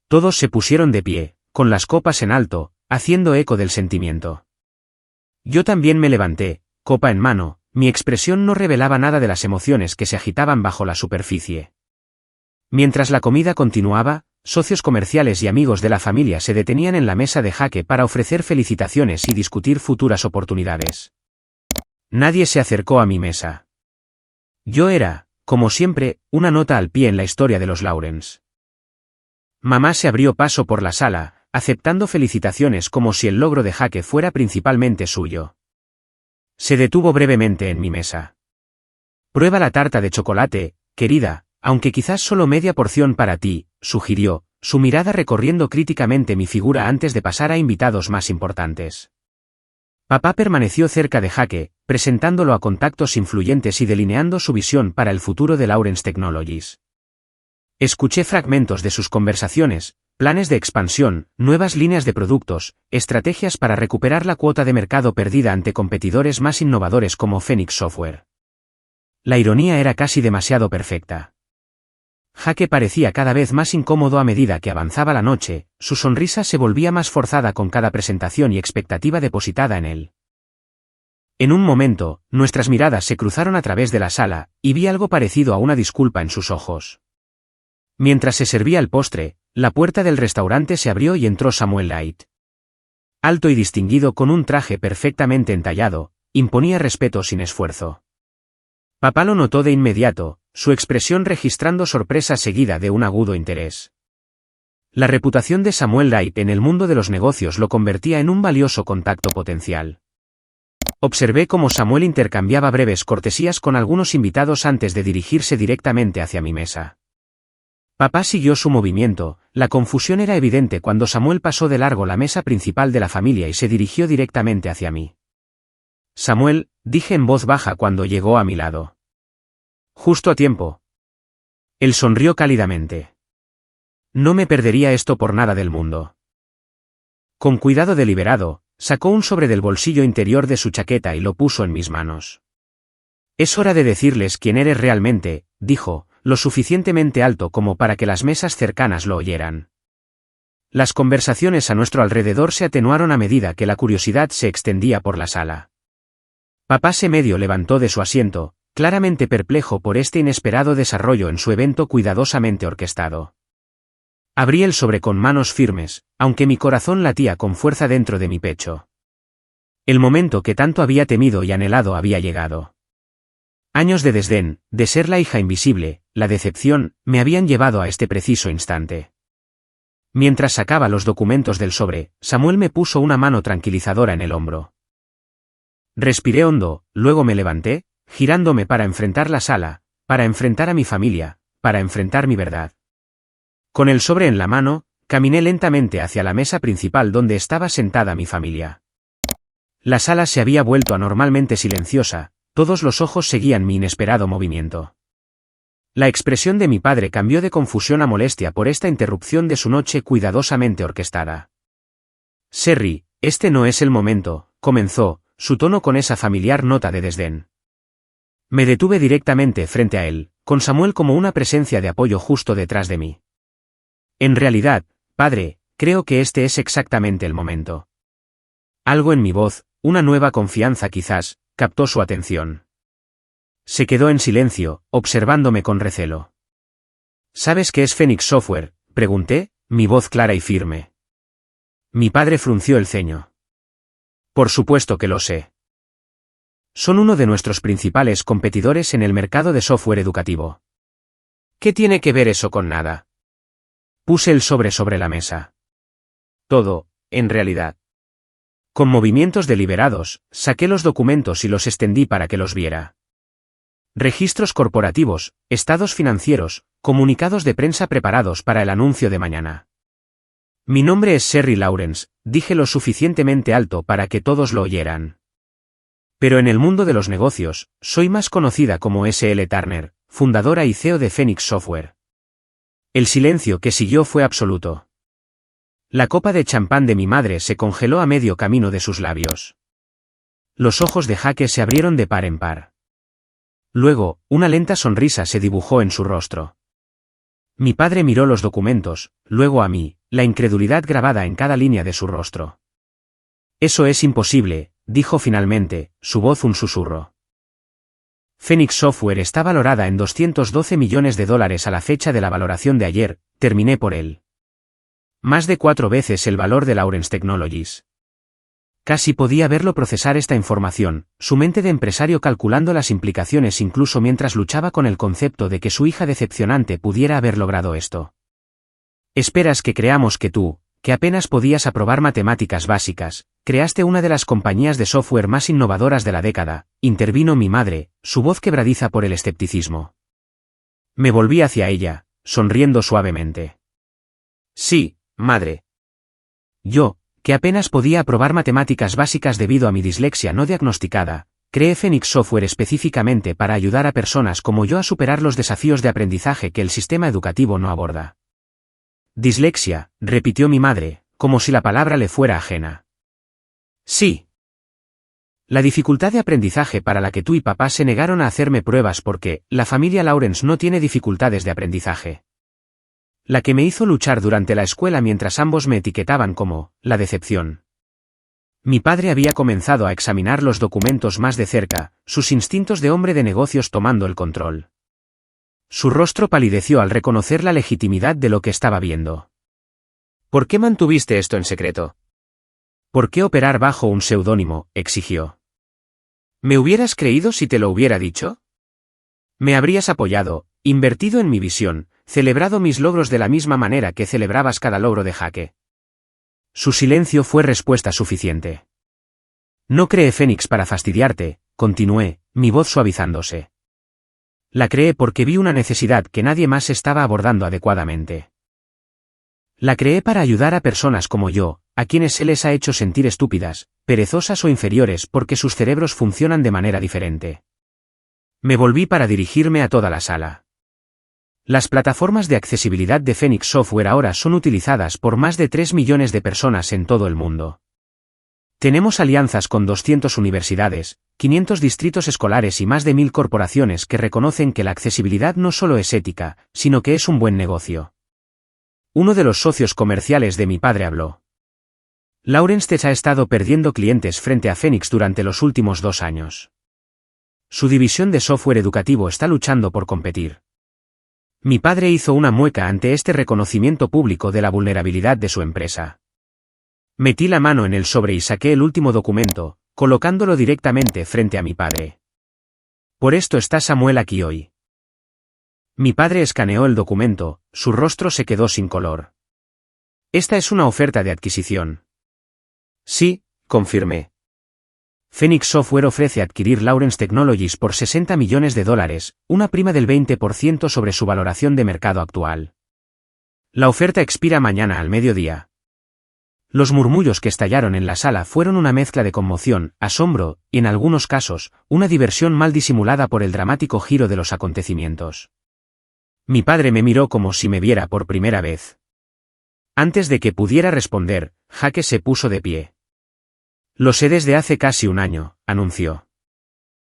Todos se pusieron de pie, con las copas en alto, haciendo eco del sentimiento. Yo también me levanté, copa en mano, mi expresión no revelaba nada de las emociones que se agitaban bajo la superficie. Mientras la comida continuaba, socios comerciales y amigos de la familia se detenían en la mesa de Jake para ofrecer felicitaciones y discutir futuras oportunidades. Nadie se acercó a mi mesa. Yo era, como siempre, una nota al pie en la historia de los Lawrence. Mamá se abrió paso por la sala, aceptando felicitaciones como si el logro de Jake fuera principalmente suyo. Se detuvo brevemente en mi mesa. Prueba la tarta de chocolate, querida, aunque quizás solo media porción para ti, sugirió, su mirada recorriendo críticamente mi figura antes de pasar a invitados más importantes. Papá permaneció cerca de Jake, presentándolo a contactos influyentes y delineando su visión para el futuro de Lawrence Technologies. Escuché fragmentos de sus conversaciones, planes de expansión, nuevas líneas de productos, estrategias para recuperar la cuota de mercado perdida ante competidores más innovadores como Phoenix Software. La ironía era casi demasiado perfecta. Jake parecía cada vez más incómodo a medida que avanzaba la noche, su sonrisa se volvía más forzada con cada presentación y expectativa depositada en él. En un momento, nuestras miradas se cruzaron a través de la sala, y vi algo parecido a una disculpa en sus ojos. Mientras se servía el postre, la puerta del restaurante se abrió y entró Samuel Light. Alto y distinguido con un traje perfectamente entallado, imponía respeto sin esfuerzo. Papá lo notó de inmediato, su expresión registrando sorpresa seguida de un agudo interés. La reputación de Samuel Light en el mundo de los negocios lo convertía en un valioso contacto potencial. Observé cómo Samuel intercambiaba breves cortesías con algunos invitados antes de dirigirse directamente hacia mi mesa. Papá siguió su movimiento, la confusión era evidente cuando Samuel pasó de largo la mesa principal de la familia y se dirigió directamente hacia mí. Samuel, dije en voz baja cuando llegó a mi lado. Justo a tiempo. Él sonrió cálidamente. No me perdería esto por nada del mundo. Con cuidado deliberado, sacó un sobre del bolsillo interior de su chaqueta y lo puso en mis manos. Es hora de decirles quién eres realmente, dijo, lo suficientemente alto como para que las mesas cercanas lo oyeran. Las conversaciones a nuestro alrededor se atenuaron a medida que la curiosidad se extendía por la sala. Papá se medio levantó de su asiento, claramente perplejo por este inesperado desarrollo en su evento cuidadosamente orquestado. Abrí el sobre con manos firmes, aunque mi corazón latía con fuerza dentro de mi pecho. El momento que tanto había temido y anhelado había llegado. Años de desdén, de ser la hija invisible, la decepción, me habían llevado a este preciso instante. Mientras sacaba los documentos del sobre, Samuel me puso una mano tranquilizadora en el hombro. Respiré hondo, luego me levanté, girándome para enfrentar la sala, para enfrentar a mi familia, para enfrentar mi verdad. Con el sobre en la mano, caminé lentamente hacia la mesa principal donde estaba sentada mi familia. La sala se había vuelto anormalmente silenciosa, todos los ojos seguían mi inesperado movimiento. La expresión de mi padre cambió de confusión a molestia por esta interrupción de su noche cuidadosamente orquestada. Sherry, este no es el momento, comenzó, su tono con esa familiar nota de desdén. Me detuve directamente frente a él, con Samuel como una presencia de apoyo justo detrás de mí. En realidad, padre, creo que este es exactamente el momento. Algo en mi voz, una nueva confianza quizás, captó su atención. Se quedó en silencio, observándome con recelo. ¿Sabes qué es Phoenix Software?, pregunté, mi voz clara y firme. Mi padre frunció el ceño. Por supuesto que lo sé. Son uno de nuestros principales competidores en el mercado de software educativo. ¿Qué tiene que ver eso con nada? Puse el sobre la mesa. Todo, en realidad. Con movimientos deliberados, saqué los documentos y los extendí para que los viera. Registros corporativos, estados financieros, comunicados de prensa preparados para el anuncio de mañana. Mi nombre es Sherry Lawrence, dije lo suficientemente alto para que todos lo oyeran. Pero en el mundo de los negocios, soy más conocida como S.L. Turner, fundadora y CEO de Phoenix Software. El silencio que siguió fue absoluto. La copa de champán de mi madre se congeló a medio camino de sus labios. Los ojos de Jake se abrieron de par en par. Luego, una lenta sonrisa se dibujó en su rostro. Mi padre miró los documentos, luego a mí, la incredulidad grabada en cada línea de su rostro. Eso es imposible, dijo finalmente, su voz un susurro. Phoenix Software está valorada en $212 millones a la fecha de la valoración de ayer, terminé por él. Más de 4 veces el valor de Lawrence Technologies. Casi podía verlo procesar esta información, su mente de empresario calculando las implicaciones incluso mientras luchaba con el concepto de que su hija decepcionante pudiera haber logrado esto. Esperas que creamos que tú, que apenas podías aprobar matemáticas básicas, creaste una de las compañías de software más innovadoras de la década, intervino mi madre, su voz quebradiza por el escepticismo. Me volví hacia ella, sonriendo suavemente. Sí, madre. Yo, que apenas podía aprobar matemáticas básicas debido a mi dislexia no diagnosticada, creé Phoenix Software específicamente para ayudar a personas como yo a superar los desafíos de aprendizaje que el sistema educativo no aborda. Dislexia, repitió mi madre, como si la palabra le fuera ajena. Sí. La dificultad de aprendizaje para la que tú y papá se negaron a hacerme pruebas porque la familia Lawrence no tiene dificultades de aprendizaje. La que me hizo luchar durante la escuela mientras ambos me etiquetaban como la decepción. Mi padre había comenzado a examinar los documentos más de cerca, sus instintos de hombre de negocios tomando el control. Su rostro palideció al reconocer la legitimidad de lo que estaba viendo. ¿Por qué mantuviste esto en secreto? ¿Por qué operar bajo un seudónimo?, exigió. ¿Me hubieras creído si te lo hubiera dicho? Me habrías apoyado, invertido en mi visión, celebrado mis logros de la misma manera que celebrabas cada logro de Jake. Su silencio fue respuesta suficiente. No creé Phoenix para fastidiarte, continué, mi voz suavizándose. La creé porque vi una necesidad que nadie más estaba abordando adecuadamente. La creé para ayudar a personas como yo, a quienes se les ha hecho sentir estúpidas, perezosas o inferiores porque sus cerebros funcionan de manera diferente. Me volví para dirigirme a toda la sala. Las plataformas de accesibilidad de Phoenix Software ahora son utilizadas por más de 3 millones de personas en todo el mundo. Tenemos alianzas con 200 universidades, 500 distritos escolares y más de 1000 corporaciones que reconocen que la accesibilidad no solo es ética, sino que es un buen negocio. Uno de los socios comerciales de mi padre habló. Lawrence Tech ha estado perdiendo clientes frente a Phoenix durante los últimos 2 años. Su división de software educativo está luchando por competir. Mi padre hizo una mueca ante este reconocimiento público de la vulnerabilidad de su empresa. Metí la mano en el sobre y saqué el último documento, colocándolo directamente frente a mi padre. Por esto está Samuel aquí hoy. Mi padre escaneó el documento, su rostro se quedó sin color. Esta es una oferta de adquisición. Sí, confirmé. Phoenix Software ofrece adquirir Lawrence Technologies por $60 millones, una prima del 20% sobre su valoración de mercado actual. La oferta expira mañana al mediodía. Los murmullos que estallaron en la sala fueron una mezcla de conmoción, asombro, y en algunos casos, una diversión mal disimulada por el dramático giro de los acontecimientos. Mi padre me miró como si me viera por primera vez. Antes de que pudiera responder, Jake se puso de pie. Lo sé desde hace casi un año, anunció.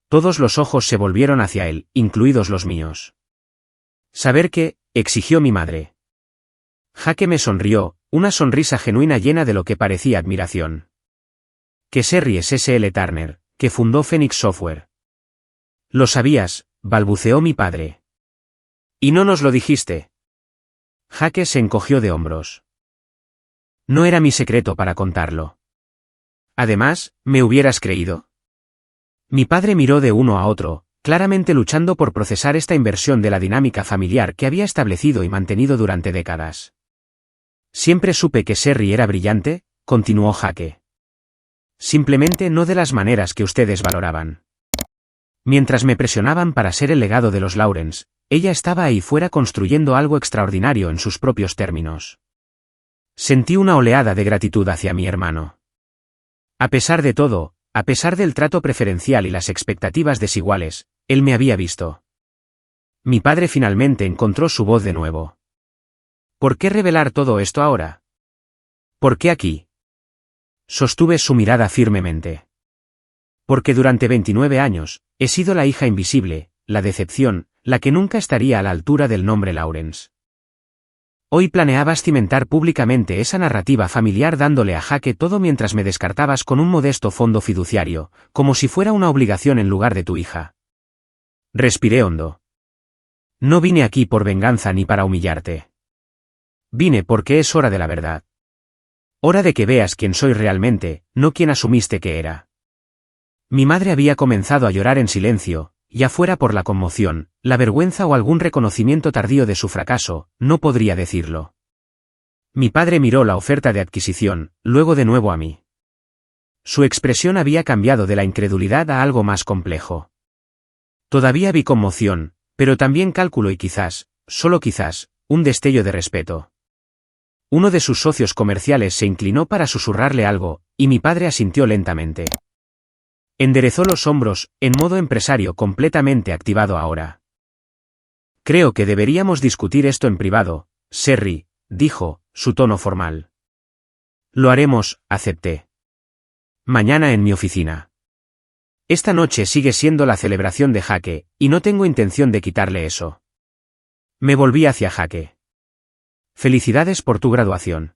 Todos los ojos se volvieron hacia él, incluidos los míos. ¿Saber qué?, exigió mi madre. Jake me sonrió, una sonrisa genuina llena de lo que parecía admiración. Que Sherry es S.L. Turner, que fundó Phoenix Software. Lo sabías, balbuceó mi padre. ¿Y no nos lo dijiste? Jake se encogió de hombros. No era mi secreto para contarlo. Además, ¿me hubieras creído? Mi padre miró de uno a otro, claramente luchando por procesar esta inversión de la dinámica familiar que había establecido y mantenido durante décadas. Siempre supe que Sherry era brillante, continuó Jake. Simplemente no de las maneras que ustedes valoraban. Mientras me presionaban para ser el legado de los Lawrence, ella estaba ahí fuera construyendo algo extraordinario en sus propios términos. Sentí una oleada de gratitud hacia mi hermano. A pesar de todo, a pesar del trato preferencial y las expectativas desiguales, él me había visto. Mi padre finalmente encontró su voz de nuevo. ¿Por qué revelar todo esto ahora? ¿Por qué aquí? Sostuve su mirada firmemente. Porque durante 29 años, he sido la hija invisible, la decepción, la que nunca estaría a la altura del nombre Lawrence. Hoy planeabas cimentar públicamente esa narrativa familiar dándole a jaque todo mientras me descartabas con un modesto fondo fiduciario, como si fuera una obligación en lugar de tu hija. Respiré hondo. No vine aquí por venganza ni para humillarte. Vine porque es hora de la verdad. Hora de que veas quién soy realmente, no quién asumiste que era. Mi madre había comenzado a llorar en silencio, ya fuera por la conmoción, la vergüenza o algún reconocimiento tardío de su fracaso, no podría decirlo. Mi padre miró la oferta de adquisición, luego de nuevo a mí. Su expresión había cambiado de la incredulidad a algo más complejo. Todavía vi conmoción, pero también cálculo y quizás, solo quizás, un destello de respeto. Uno de sus socios comerciales se inclinó para susurrarle algo, y mi padre asintió lentamente. Enderezó los hombros, en modo empresario completamente activado ahora. Creo que deberíamos discutir esto en privado, Sherry, dijo, su tono formal. Lo haremos, acepté. Mañana en mi oficina. Esta noche sigue siendo la celebración de Jaque, y no tengo intención de quitarle eso. Me volví hacia Jaque. Felicidades por tu graduación.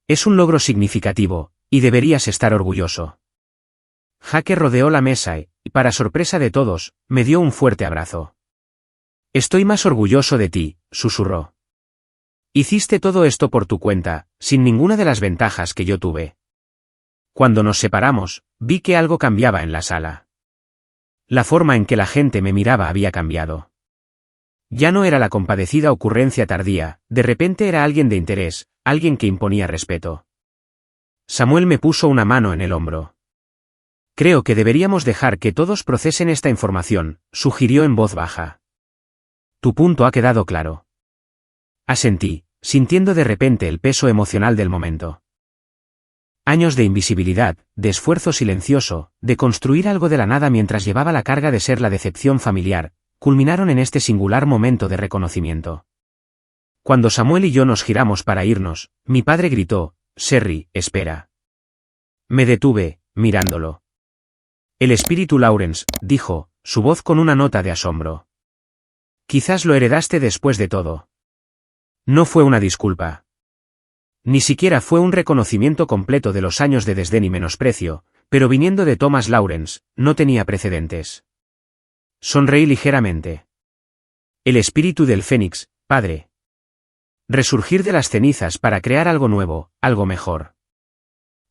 Es un logro significativo, y deberías estar orgulloso. Jaque rodeó la mesa y, para sorpresa de todos, me dio un fuerte abrazo. Estoy más orgulloso de ti, susurró. Hiciste todo esto por tu cuenta, sin ninguna de las ventajas que yo tuve. Cuando nos separamos, vi que algo cambiaba en la sala. La forma en que la gente me miraba había cambiado. Ya no era la compadecida ocurrencia tardía, de repente era alguien de interés, alguien que imponía respeto. Samuel me puso una mano en el hombro. Creo que deberíamos dejar que todos procesen esta información, sugirió en voz baja. Tu punto ha quedado claro. Asentí, sintiendo de repente el peso emocional del momento. Años de invisibilidad, de esfuerzo silencioso, de construir algo de la nada mientras llevaba la carga de ser la decepción familiar, culminaron en este singular momento de reconocimiento. Cuando Samuel y yo nos giramos para irnos, mi padre gritó, Sherry, espera. Me detuve, mirándolo. El espíritu Lawrence, dijo, su voz con una nota de asombro. Quizás lo heredaste después de todo. No fue una disculpa. Ni siquiera fue un reconocimiento completo de los años de desdén y menosprecio, pero viniendo de Thomas Lawrence, no tenía precedentes. Sonreí ligeramente. El espíritu del Fénix, padre. Resurgir de las cenizas para crear algo nuevo, algo mejor.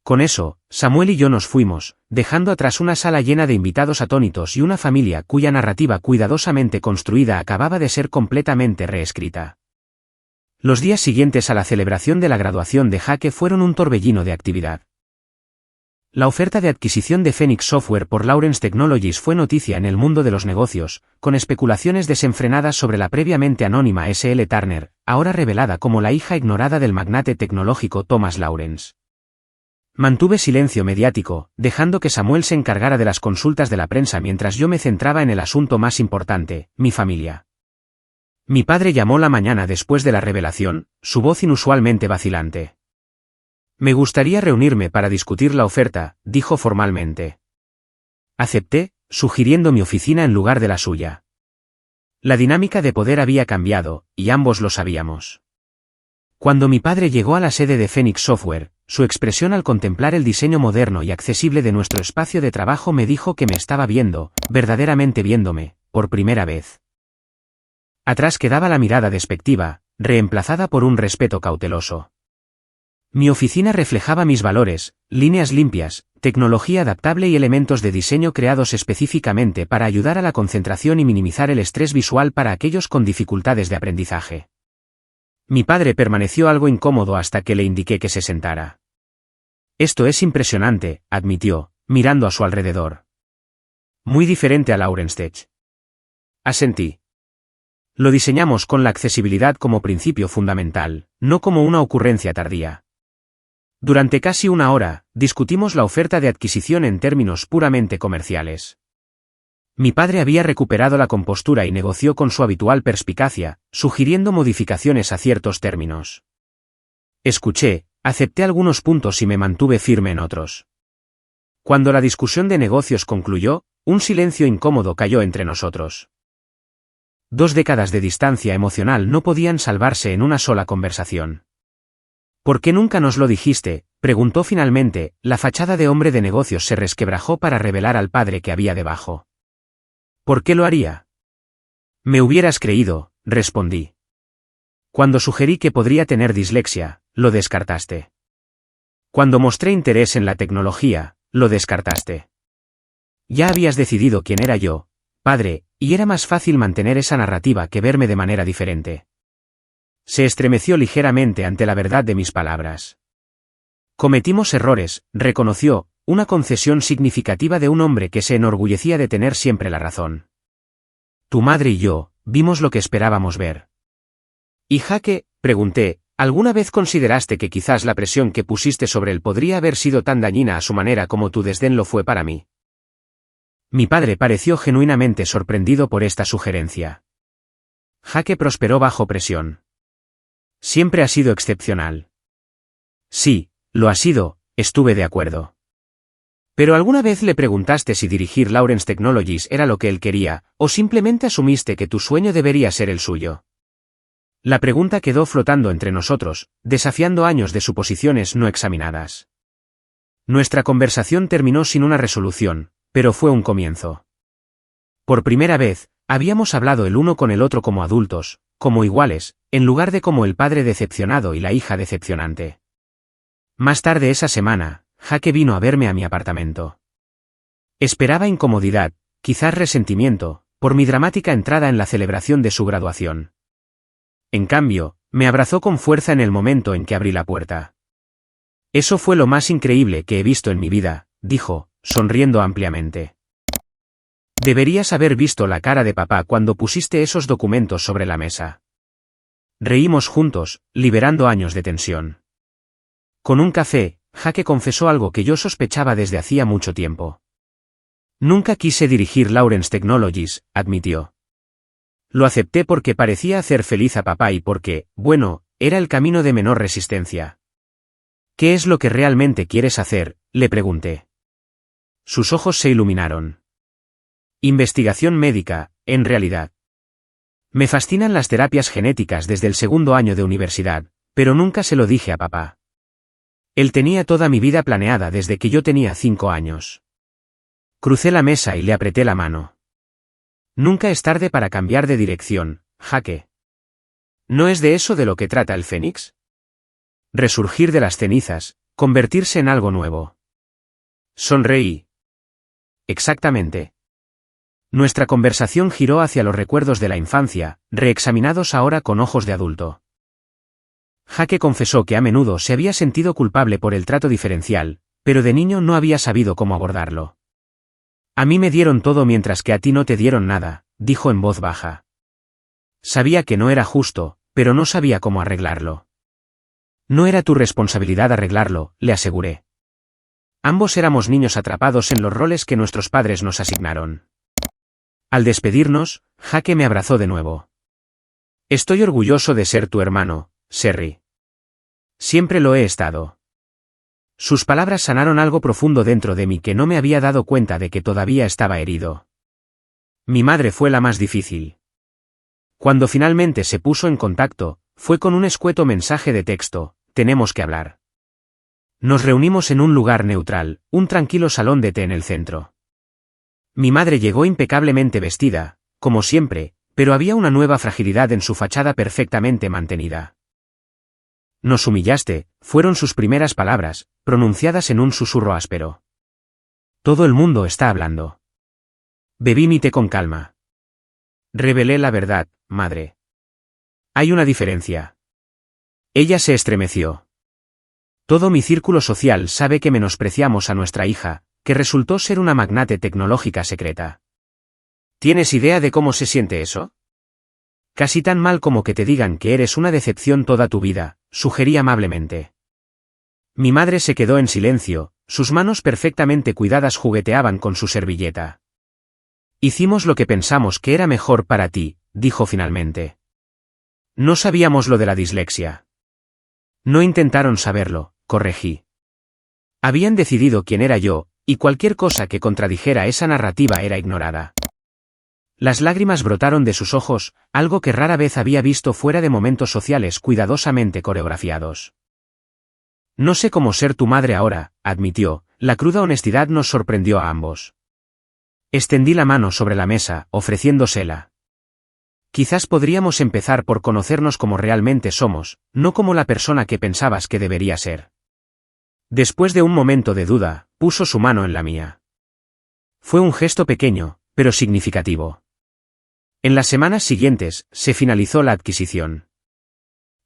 Con eso, Samuel y yo nos fuimos, dejando atrás una sala llena de invitados atónitos y una familia cuya narrativa cuidadosamente construida acababa de ser completamente reescrita. Los días siguientes a la celebración de la graduación de Jaque fueron un torbellino de actividad. La oferta de adquisición de Phoenix Software por Lawrence Technologies fue noticia en el mundo de los negocios, con especulaciones desenfrenadas sobre la previamente anónima S.L. Turner, ahora revelada como la hija ignorada del magnate tecnológico Thomas Lawrence. Mantuve silencio mediático, dejando que Samuel se encargara de las consultas de la prensa mientras yo me centraba en el asunto más importante, mi familia. Mi padre llamó la mañana después de la revelación, su voz inusualmente vacilante. Me gustaría reunirme para discutir la oferta, dijo formalmente. Acepté, sugiriendo mi oficina en lugar de la suya. La dinámica de poder había cambiado, y ambos lo sabíamos. Cuando mi padre llegó a la sede de Phoenix Software, su expresión al contemplar el diseño moderno y accesible de nuestro espacio de trabajo me dijo que me estaba viendo, verdaderamente viéndome, por primera vez. Atrás quedaba la mirada despectiva, reemplazada por un respeto cauteloso. Mi oficina reflejaba mis valores, líneas limpias, tecnología adaptable y elementos de diseño creados específicamente para ayudar a la concentración y minimizar el estrés visual para aquellos con dificultades de aprendizaje. Mi padre permaneció algo incómodo hasta que le indiqué que se sentara. Esto es impresionante, admitió, mirando a su alrededor. Muy diferente a Lawrence Tech. Asentí. Lo diseñamos con la accesibilidad como principio fundamental, no como una ocurrencia tardía. Durante casi una hora, discutimos la oferta de adquisición en términos puramente comerciales. Mi padre había recuperado la compostura y negoció con su habitual perspicacia, sugiriendo modificaciones a ciertos términos. Escuché, acepté algunos puntos y me mantuve firme en otros. Cuando la discusión de negocios concluyó, un silencio incómodo cayó entre nosotros. 2 décadas de distancia emocional no podían salvarse en una sola conversación. ¿Por qué nunca nos lo dijiste?, preguntó finalmente. La fachada de hombre de negocios se resquebrajó para revelar al padre que había debajo. ¿Por qué lo haría? Me hubieras creído, respondí. Cuando sugerí que podría tener dislexia, lo descartaste. Cuando mostré interés en la tecnología, lo descartaste. Ya habías decidido quién era yo, padre, y era más fácil mantener esa narrativa que verme de manera diferente. Se estremeció ligeramente ante la verdad de mis palabras. Cometimos errores, reconoció, una concesión significativa de un hombre que se enorgullecía de tener siempre la razón. Tu madre y yo, vimos lo que esperábamos ver. ¿Y Jaque?, pregunté, ¿alguna vez consideraste que quizás la presión que pusiste sobre él podría haber sido tan dañina a su manera como tu desdén lo fue para mí? Mi padre pareció genuinamente sorprendido por esta sugerencia. Jaque prosperó bajo presión. Siempre ha sido excepcional. Sí, lo ha sido, estuve de acuerdo. ¿Pero alguna vez le preguntaste si dirigir Lawrence Technologies era lo que él quería, o simplemente asumiste que tu sueño debería ser el suyo? La pregunta quedó flotando entre nosotros, desafiando años de suposiciones no examinadas. Nuestra conversación terminó sin una resolución, pero fue un comienzo. Por primera vez, habíamos hablado el uno con el otro como adultos, como iguales, en lugar de como el padre decepcionado y la hija decepcionante. Más tarde esa semana, Jaque vino a verme a mi apartamento. Esperaba incomodidad, quizás resentimiento, por mi dramática entrada en la celebración de su graduación. En cambio, me abrazó con fuerza en el momento en que abrí la puerta. Eso fue lo más increíble que he visto en mi vida, dijo, sonriendo ampliamente. Deberías haber visto la cara de papá cuando pusiste esos documentos sobre la mesa. Reímos juntos, liberando años de tensión. Con un café, Jaque confesó algo que yo sospechaba desde hacía mucho tiempo. Nunca quise dirigir Lawrence Technologies, admitió. Lo acepté porque parecía hacer feliz a papá y porque, bueno, era el camino de menor resistencia. ¿Qué es lo que realmente quieres hacer?, le pregunté. Sus ojos se iluminaron. Investigación médica, en realidad. Me fascinan las terapias genéticas desde el segundo año de universidad, pero nunca se lo dije a papá. Él tenía toda mi vida planeada desde que yo tenía 5 años. Crucé la mesa y le apreté la mano. Nunca es tarde para cambiar de dirección, Jaque. ¿No es de eso de lo que trata el Fénix? Resurgir de las cenizas, convertirse en algo nuevo. Sonreí. Exactamente. Nuestra conversación giró hacia los recuerdos de la infancia, reexaminados ahora con ojos de adulto. Jaque confesó que a menudo se había sentido culpable por el trato diferencial, pero de niño no había sabido cómo abordarlo. A mí me dieron todo mientras que a ti no te dieron nada, dijo en voz baja. Sabía que no era justo, pero no sabía cómo arreglarlo. No era tu responsabilidad arreglarlo, le aseguré. Ambos éramos niños atrapados en los roles que nuestros padres nos asignaron. Al despedirnos, Jaque me abrazó de nuevo. Estoy orgulloso de ser tu hermano, Serry. Siempre lo he estado. Sus palabras sanaron algo profundo dentro de mí que no me había dado cuenta de que todavía estaba herido. Mi madre fue la más difícil. Cuando finalmente se puso en contacto, fue con un escueto mensaje de texto: tenemos que hablar. Nos reunimos en un lugar neutral, un tranquilo salón de té en el centro. Mi madre llegó impecablemente vestida, como siempre, pero había una nueva fragilidad en su fachada perfectamente mantenida. Nos humillaste, fueron sus primeras palabras, pronunciadas en un susurro áspero. Todo el mundo está hablando. Bebí mi té con calma. Revelé la verdad, madre. Hay una diferencia. Ella se estremeció. Todo mi círculo social sabe que menospreciamos a nuestra hija, que resultó ser una magnate tecnológica secreta. ¿Tienes idea de cómo se siente eso? Casi tan mal como que te digan que eres una decepción toda tu vida, sugerí amablemente. Mi madre se quedó en silencio, sus manos perfectamente cuidadas jugueteaban con su servilleta. Hicimos lo que pensamos que era mejor para ti, dijo finalmente. No sabíamos lo de la dislexia. No intentaron saberlo, corregí. Habían decidido quién era yo, y cualquier cosa que contradijera esa narrativa era ignorada. Las lágrimas brotaron de sus ojos, algo que rara vez había visto fuera de momentos sociales cuidadosamente coreografiados. No sé cómo ser tu madre ahora, admitió, la cruda honestidad nos sorprendió a ambos. Extendí la mano sobre la mesa, ofreciéndosela. Quizás podríamos empezar por conocernos como realmente somos, no como la persona que pensabas que debería ser. Después de un momento de duda, puso su mano en la mía. Fue un gesto pequeño, pero significativo. En las semanas siguientes, se finalizó la adquisición.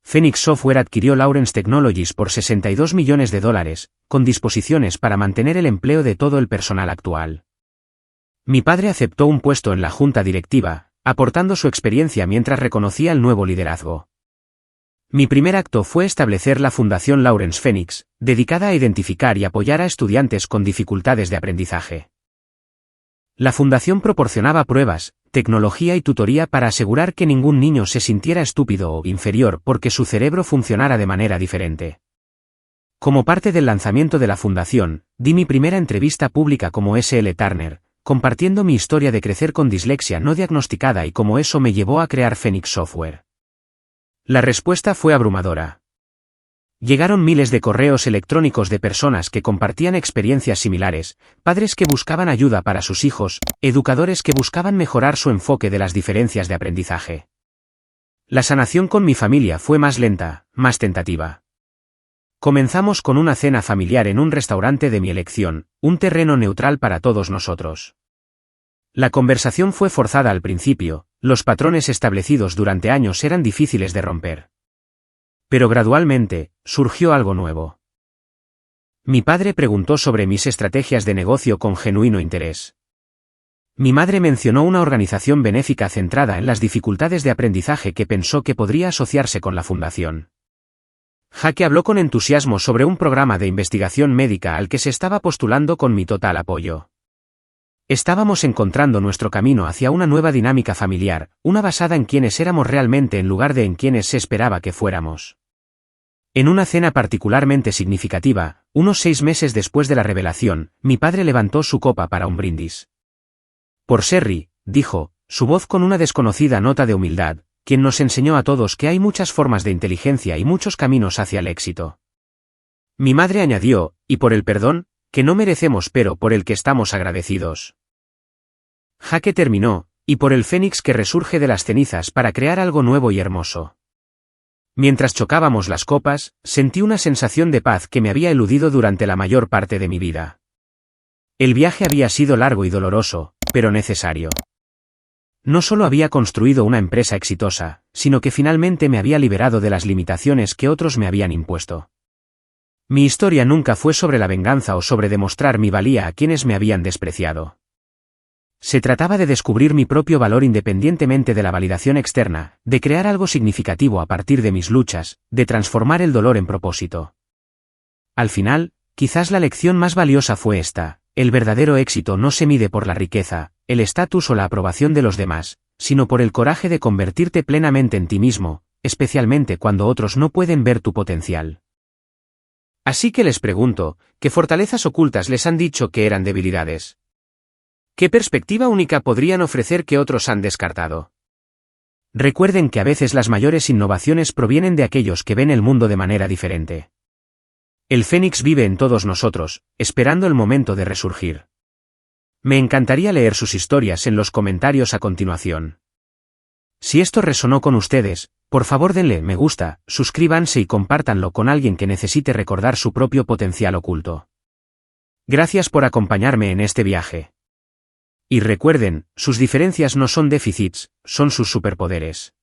Phoenix Software adquirió Lawrence Technologies por $62 millones, con disposiciones para mantener el empleo de todo el personal actual. Mi padre aceptó un puesto en la junta directiva, aportando su experiencia mientras reconocía el nuevo liderazgo. Mi primer acto fue establecer la Fundación Lawrence Phoenix, dedicada a identificar y apoyar a estudiantes con dificultades de aprendizaje. La fundación proporcionaba pruebas, tecnología y tutoría para asegurar que ningún niño se sintiera estúpido o inferior porque su cerebro funcionara de manera diferente. Como parte del lanzamiento de la fundación, di mi primera entrevista pública como S.L. Turner, compartiendo mi historia de crecer con dislexia no diagnosticada y cómo eso me llevó a crear Phoenix Software. La respuesta fue abrumadora. Llegaron miles de correos electrónicos de personas que compartían experiencias similares, padres que buscaban ayuda para sus hijos, educadores que buscaban mejorar su enfoque de las diferencias de aprendizaje. La sanación con mi familia fue más lenta, más tentativa. Comenzamos con una cena familiar en un restaurante de mi elección, un terreno neutral para todos nosotros. La conversación fue forzada al principio, los patrones establecidos durante años eran difíciles de romper. Pero gradualmente, surgió algo nuevo. Mi padre preguntó sobre mis estrategias de negocio con genuino interés. Mi madre mencionó una organización benéfica centrada en las dificultades de aprendizaje que pensó que podría asociarse con la fundación. Jaque habló con entusiasmo sobre un programa de investigación médica al que se estaba postulando con mi total apoyo. Estábamos encontrando nuestro camino hacia una nueva dinámica familiar, una basada en quienes éramos realmente en lugar de en quienes se esperaba que fuéramos. En una cena particularmente significativa, unos 6 meses después de la revelación, mi padre levantó su copa para un brindis. Por Sherry, dijo, su voz con una desconocida nota de humildad, quien nos enseñó a todos que hay muchas formas de inteligencia y muchos caminos hacia el éxito. Mi madre añadió, y por el perdón, que no merecemos pero por el que estamos agradecidos. Jaque terminó, y por el fénix que resurge de las cenizas para crear algo nuevo y hermoso. Mientras chocábamos las copas, sentí una sensación de paz que me había eludido durante la mayor parte de mi vida. El viaje había sido largo y doloroso, pero necesario. No solo había construido una empresa exitosa, sino que finalmente me había liberado de las limitaciones que otros me habían impuesto. Mi historia nunca fue sobre la venganza o sobre demostrar mi valía a quienes me habían despreciado. Se trataba de descubrir mi propio valor independientemente de la validación externa, de crear algo significativo a partir de mis luchas, de transformar el dolor en propósito. Al final, quizás la lección más valiosa fue esta: el verdadero éxito no se mide por la riqueza, el estatus o la aprobación de los demás, sino por el coraje de convertirte plenamente en ti mismo, especialmente cuando otros no pueden ver tu potencial. Así que les pregunto, ¿qué fortalezas ocultas les han dicho que eran debilidades? ¿Qué perspectiva única podrían ofrecer que otros han descartado? Recuerden que a veces las mayores innovaciones provienen de aquellos que ven el mundo de manera diferente. El Fénix vive en todos nosotros, esperando el momento de resurgir. Me encantaría leer sus historias en los comentarios a continuación. Si esto resonó con ustedes, por favor denle me gusta, suscríbanse y compártanlo con alguien que necesite recordar su propio potencial oculto. Gracias por acompañarme en este viaje. Y recuerden, sus diferencias no son déficits, son sus superpoderes.